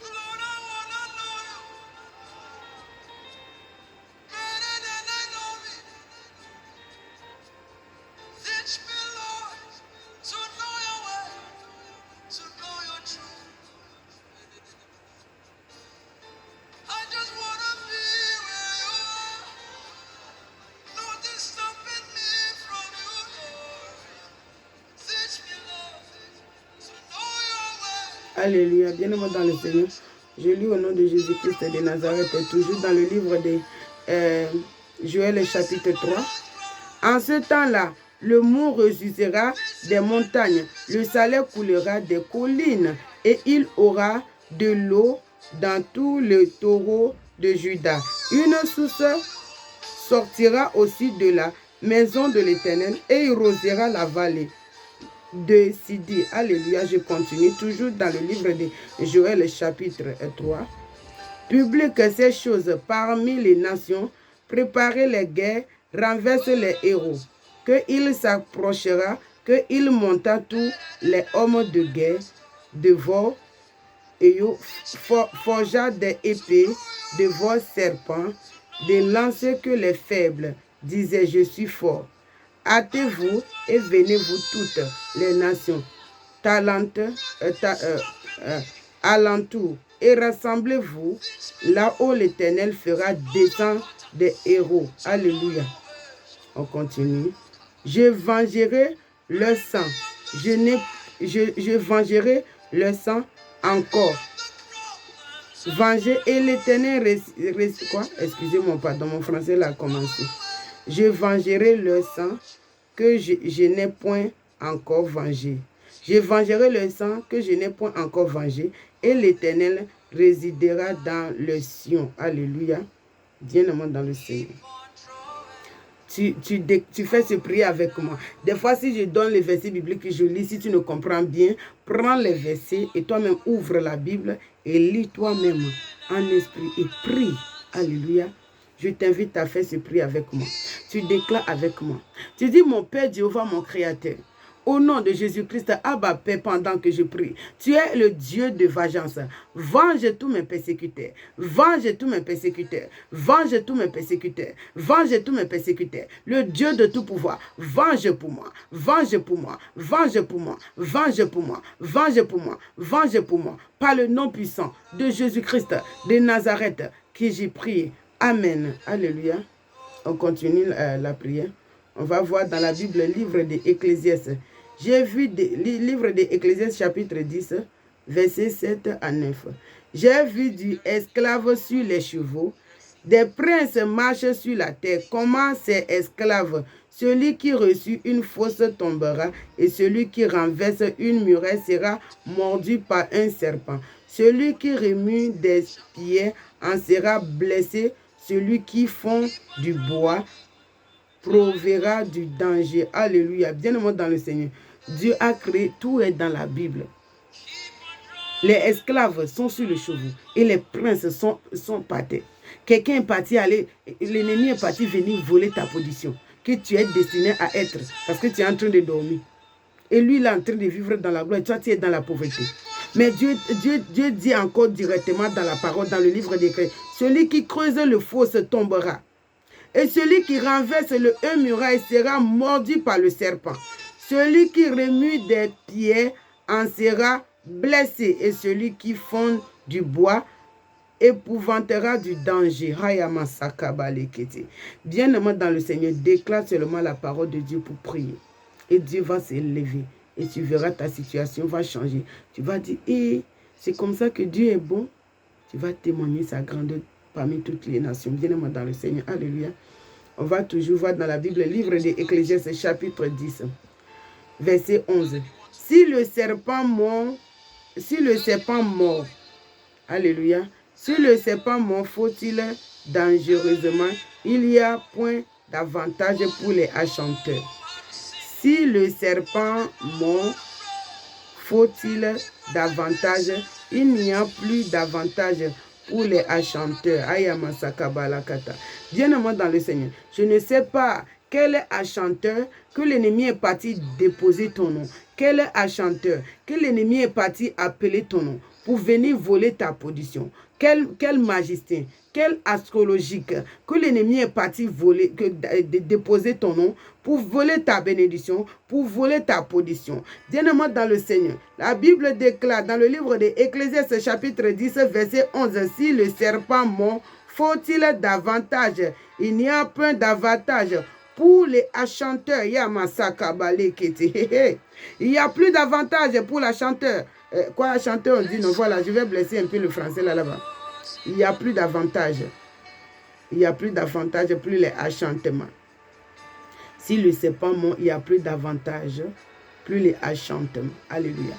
Alléluia, bien-aimé dans le Seigneur. Je lis au nom de Jésus-Christ de Nazareth, toujours dans le livre de Joël chapitre 3. En ce temps-là, le mont ressuscitera des montagnes, le Salé coulera des collines, et il aura de l'eau dans tous les taureaux de Juda. Une source sortira aussi de la maison de l'Éternel et il rosera la vallée de Sidi. Alléluia, je continue toujours dans le livre de Joël chapitre 3. Publique ces choses parmi les nations, préparez les guerres, renverse les héros, qu'il s'approchera, qu'il monta tous les hommes de guerre, devant et forgea des épées, devant serpents, des lances que les faibles disaient, je suis fort. Hâtez-vous et venez-vous toutes les nations, alentour, et rassemblez-vous là où l'Éternel fera descendre des héros. Alléluia. On continue. Je vengerai leur sang. Je vengerai leur sang encore. Venger et l'Éternel quoi? Excusez-moi, pardon, mon français l'a commencé. Je vengerai leur sang que je n'ai point encore vengé. Je vengerai le sang que je n'ai point encore vengé, et l'Éternel résidera dans le Sion. Alléluia. Bien-aimé dans le Seigneur. Tu fais ce prier avec moi. Des fois, si je donne les versets bibliques que je lis, si tu ne comprends bien, prends les versets et toi-même ouvre la Bible et lis toi-même en esprit et prie. Alléluia. Je t'invite à faire ce prier avec moi. Tu déclares avec moi. Tu dis, mon Père Jéhovah, mon Créateur, au nom de Jésus-Christ, Abba Père, pendant que je prie. Tu es le Dieu de vengeance. Venge tous mes persécuteurs. Venge tous mes persécuteurs. Venge tous mes persécuteurs. Venge tous mes persécuteurs. Le Dieu de tout pouvoir. Venge pour moi. Venge pour moi. Venge pour moi. Venge pour moi. Venge pour moi. Venge pour moi. Par le nom puissant de Jésus-Christ de Nazareth que j'ai prié. Amen. Alléluia. On continue la prière. On va voir dans la Bible, livre d'Ecclésiaste. J'ai vu livre d'Ecclésiaste chapitre 10, versets 7 à 9. J'ai vu du esclave sur les chevaux, des princes marchent sur la terre. Comment ces esclaves? Celui qui reçut une fausse tombera, et celui qui renverse une muraille sera mordu par un serpent. Celui qui remue des pierres en sera blessé. Celui qui fond du bois prouvera du danger. Alléluia. Bien-aimé dans le Seigneur. Dieu a créé, tout est dans la Bible. Les esclaves sont sur le chevaux et les princes sont partis. Quelqu'un est parti aller, l'ennemi est parti venir voler ta position que tu es destiné à être parce que tu es en train de dormir. Et lui, il est en train de vivre dans la gloire et toi, tu es dans la pauvreté. Mais Dieu dit encore directement dans la parole, dans le livre d'Écrit, celui qui creuse le fosse tombera. Et celui qui renverse le muraille sera mordu par le serpent. Celui qui remue des pierres en sera blessé. Et celui qui fond du bois épouvantera du danger. Bien-aimé dans le Seigneur, déclare seulement la parole de Dieu pour prier. Et Dieu va s'élever. Et tu verras ta situation va changer. Tu vas dire, c'est comme ça que Dieu est bon. Tu vas témoigner sa grandeur parmi toutes les nations. Bien-aimé dans le Seigneur. Alléluia. On va toujours voir dans la Bible, livre d'Ecclésiaste, chapitre 10, verset 11. Si le serpent mord, alléluia, si le serpent mord, faut-il dangereusement, il n'y a point d'avantage pour les achanteurs. Si le serpent mord, faut-il davantage, il n'y a plus d'avantage pour les achanteurs. Bien-aimé dans le Seigneur, je ne sais pas quel achanteur que l'ennemi est parti déposer ton nom. Quel achanteur que l'ennemi est parti appeler ton nom pour venir voler ta position. Quel magicien, quel astrologique que l'ennemi est parti voler, déposer ton nom pour voler ta bénédiction, pour voler ta position. Bien-aimé dans le Seigneur, la Bible déclare dans le livre d'Ecclésiaste chapitre 10, verset 11, si le serpent mord, faut-il davantage? Il n'y a point d'avantage pour les achanteurs. Il n'y a plus d'avantage pour l'achanteur. Quoi, achanteur, on dit non, voilà, je vais blesser un peu le français là-bas. Il n'y a plus d'avantage. Il n'y a plus d'avantage pour les achantements. Si le serpent mord, il n'y a plus d'avantage, plus les achantements. Alléluia.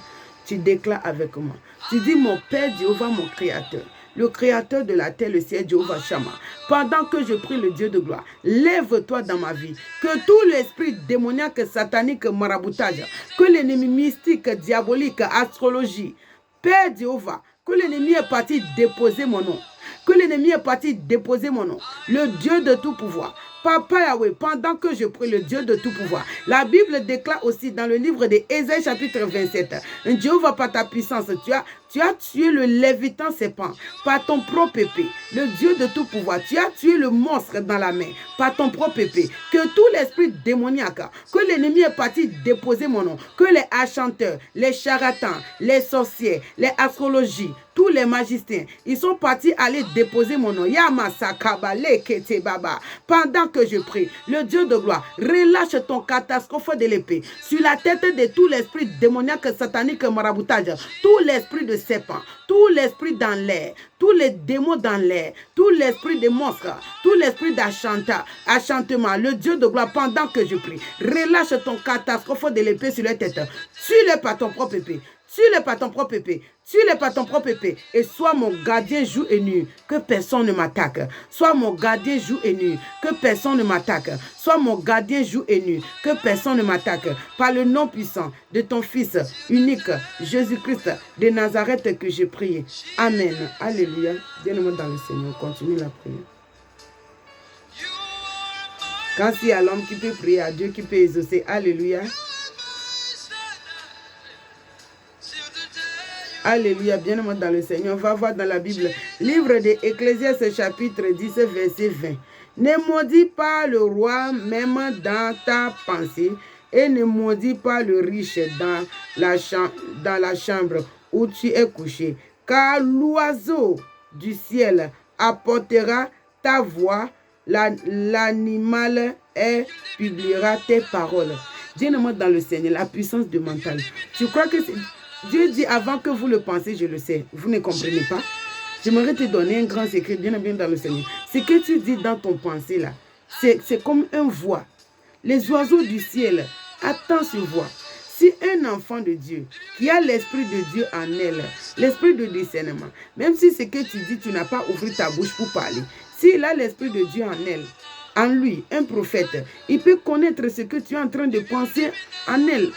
Tu déclares avec moi. Tu dis, mon Père Jéhovah, mon Créateur, le Créateur de la terre, le ciel, Jéhovah Shammah. Pendant que je prie le Dieu de gloire, lève-toi dans ma vie. Que tout l'esprit démoniaque, satanique, maraboutage, que l'ennemi mystique, diabolique, astrologie, Père Jéhovah, que l'ennemi est parti déposer mon nom. Que l'ennemi est parti déposer mon nom. Le Dieu de tout pouvoir. Papa Yahweh, pendant que je prie le Dieu de tout pouvoir, la Bible déclare aussi dans le livre d'Ésaïe chapitre 27, Jéhovah, par ta puissance, tu as tué le lévitan serpent par ton propre épée, le Dieu de tout pouvoir. Tu as tué le monstre dans la main par ton propre épée. Que tout l'esprit démoniaque, que l'ennemi est parti déposer mon nom, que les achanteurs, les charlatans, les sorciers, les astrologies, tous les magiciens, ils sont partis aller déposer mon nom. Pendant que je prie, le Dieu de gloire, relâche ton catastrophe de l'épée sur la tête de tout l'esprit démoniaque, satanique, maraboutage, tout l'esprit de serpent, tout l'esprit dans l'air, tous les démons dans l'air, tout l'esprit de monstres, tout l'esprit d'achantement, le Dieu de gloire, pendant que je prie, relâche ton catastrophe de l'épée sur la tête, tue-le par ton propre épée. Tue-le par ton propre épée. Tue-le par ton propre épée. Et sois mon gardien jour et nuit. Que personne ne m'attaque. Sois mon gardien jour et nuit. Que personne ne m'attaque. Sois mon gardien jour et nuit. Que personne ne m'attaque. Par le nom puissant de ton Fils unique, Jésus-Christ de Nazareth, que j'ai prié. Amen. Alléluia. Bien-aimé dans le Seigneur. Continue la prière. Quand il y a l'homme qui peut prier à Dieu, qui peut exaucer. Alléluia. Alléluia, bien-aimé dans le Seigneur. On va voir dans la Bible, livre de Ecclésiaste chapitre 10, verset 20. Ne maudis pas le roi même dans ta pensée et ne maudis pas le riche dans la chambre où tu es couché. Car l'oiseau du ciel apportera ta voix, l'animal publiera tes paroles. Bien-aimé dans le Seigneur, la puissance du mental. Tu crois que Dieu dit avant que vous le pensez, je le sais. Vous ne comprenez pas? J'aimerais te donner un grand secret, bien dans le Seigneur. Ce que tu dis dans ton pensée là, c'est comme une voix. Les oiseaux du ciel attendent ce voix. Si un enfant de Dieu qui a l'esprit de Dieu en elle, l'esprit de discernement, même si ce que tu dis, tu n'as pas ouvert ta bouche pour parler, s'il a l'esprit de Dieu en elle, en lui, un prophète, il peut connaître ce que tu es en train de penser en elle,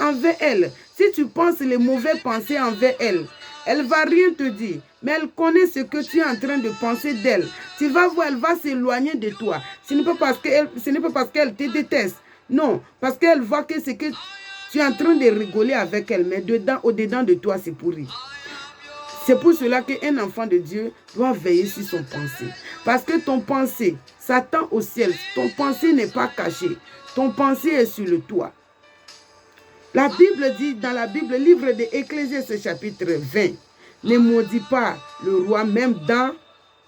envers elle. Si tu penses les mauvaises pensées envers elle, elle ne va rien te dire, mais elle connaît ce que tu es en train de penser d'elle. Tu vas voir, elle va s'éloigner de toi. Ce n'est pas parce qu'elle te déteste. Non, parce qu'elle voit que ce que tu es en train de rigoler avec elle, mais au-dedans de toi, c'est pourri. C'est pour cela qu'un enfant de Dieu doit veiller sur son pensée. Parce que ton pensée s'attend au ciel. Ton pensée n'est pas cachée. Ton pensée est sur le toit. La Bible dit, dans la Bible, livre de Ecclésiaste chapitre 20, ne maudis pas le roi même dans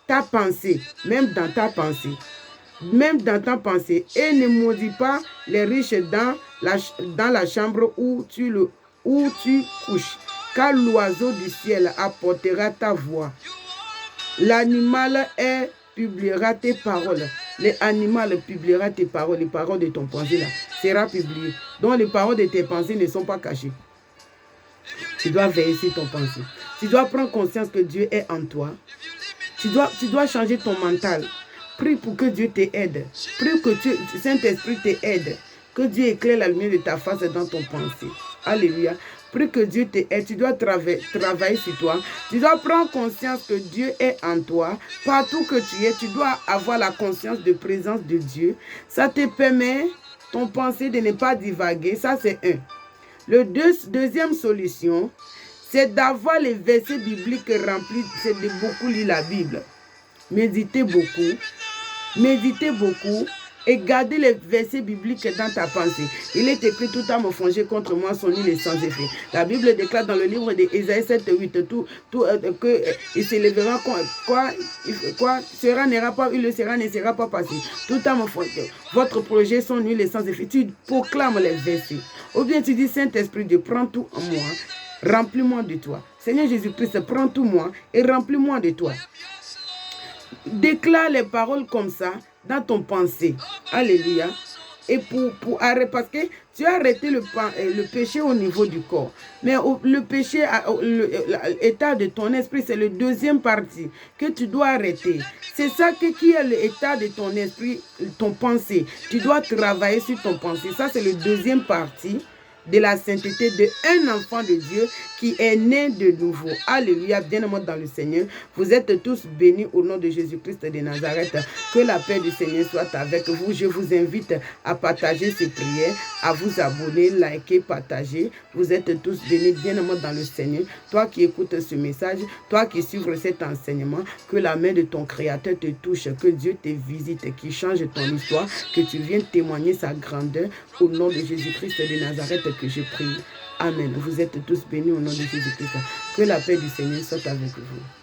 ta pensée, même dans ta pensée, même dans ta pensée, et ne maudis pas les riches dans la chambre où tu couches, car l'oiseau du ciel apportera ta voix. L'animal publiera tes paroles. L'animal publiera tes paroles, les paroles de ton pensée là, sera publié. Donc les paroles de tes pensées ne sont pas cachées. Tu dois veiller sur ton pensée. Tu dois prendre conscience que Dieu est en toi. Tu dois changer ton mental. Prie pour que Dieu t'aide. Prie que Saint-Esprit t'aide. Que Dieu éclaire la lumière de ta face dans ton pensée. Alléluia. Prie que Dieu t'aide. Tu dois travailler sur toi. Tu dois prendre conscience que Dieu est en toi. Partout que tu es, tu dois avoir la conscience de présence de Dieu. Ça te permet, ton pensée, de ne pas divaguer. Ça, c'est un. Deuxième solution, c'est d'avoir les versets bibliques remplis. C'est de beaucoup lire la Bible. Méditez beaucoup. Méditez beaucoup. Et gardez les versets bibliques dans ta pensée. Il est écrit: tout âme forgée contre moi sont nulles et sans effet. La Bible déclare dans le livre d'Ésaïe 7:8 que il s'élèvera quoi sera n'ira pas, il le sera ne sera pas passé. Tout âme forgée, votre projet sont nuls et sans effet. Tu proclames les versets. Ou bien tu dis: Saint-Esprit Dieu, prends tout en moi, remplis-moi de toi. Seigneur Jésus-Christ, prends tout moi et remplis-moi de toi. Déclare les paroles comme ça dans ton pensée. Alléluia. Et pour arrêter, parce que tu as arrêté le péché au niveau du corps. Mais le péché, l'état de ton esprit, c'est le deuxième partie que tu dois arrêter. C'est ça qui est l'état de ton esprit, ton pensée. Tu dois travailler sur ton pensée. Ça, c'est le deuxième partie de la sainteté d'un enfant de Dieu qui est né de nouveau. Alléluia, bien-aimés dans le Seigneur. Vous êtes tous bénis au nom de Jésus-Christ de Nazareth. Que la paix du Seigneur soit avec vous. Je vous invite à partager ces prières, à vous abonner, liker, partager. Vous êtes tous bénis, bien-aimés dans le Seigneur. Toi qui écoutes ce message, toi qui suivres cet enseignement, que la main de ton Créateur te touche, que Dieu te visite, qu'il change ton histoire, que tu viennes témoigner sa grandeur au nom de Jésus-Christ de Nazareth que je prie. Amen. Vous êtes tous bénis au nom de Jésus-Christ. Que la paix du Seigneur soit avec vous.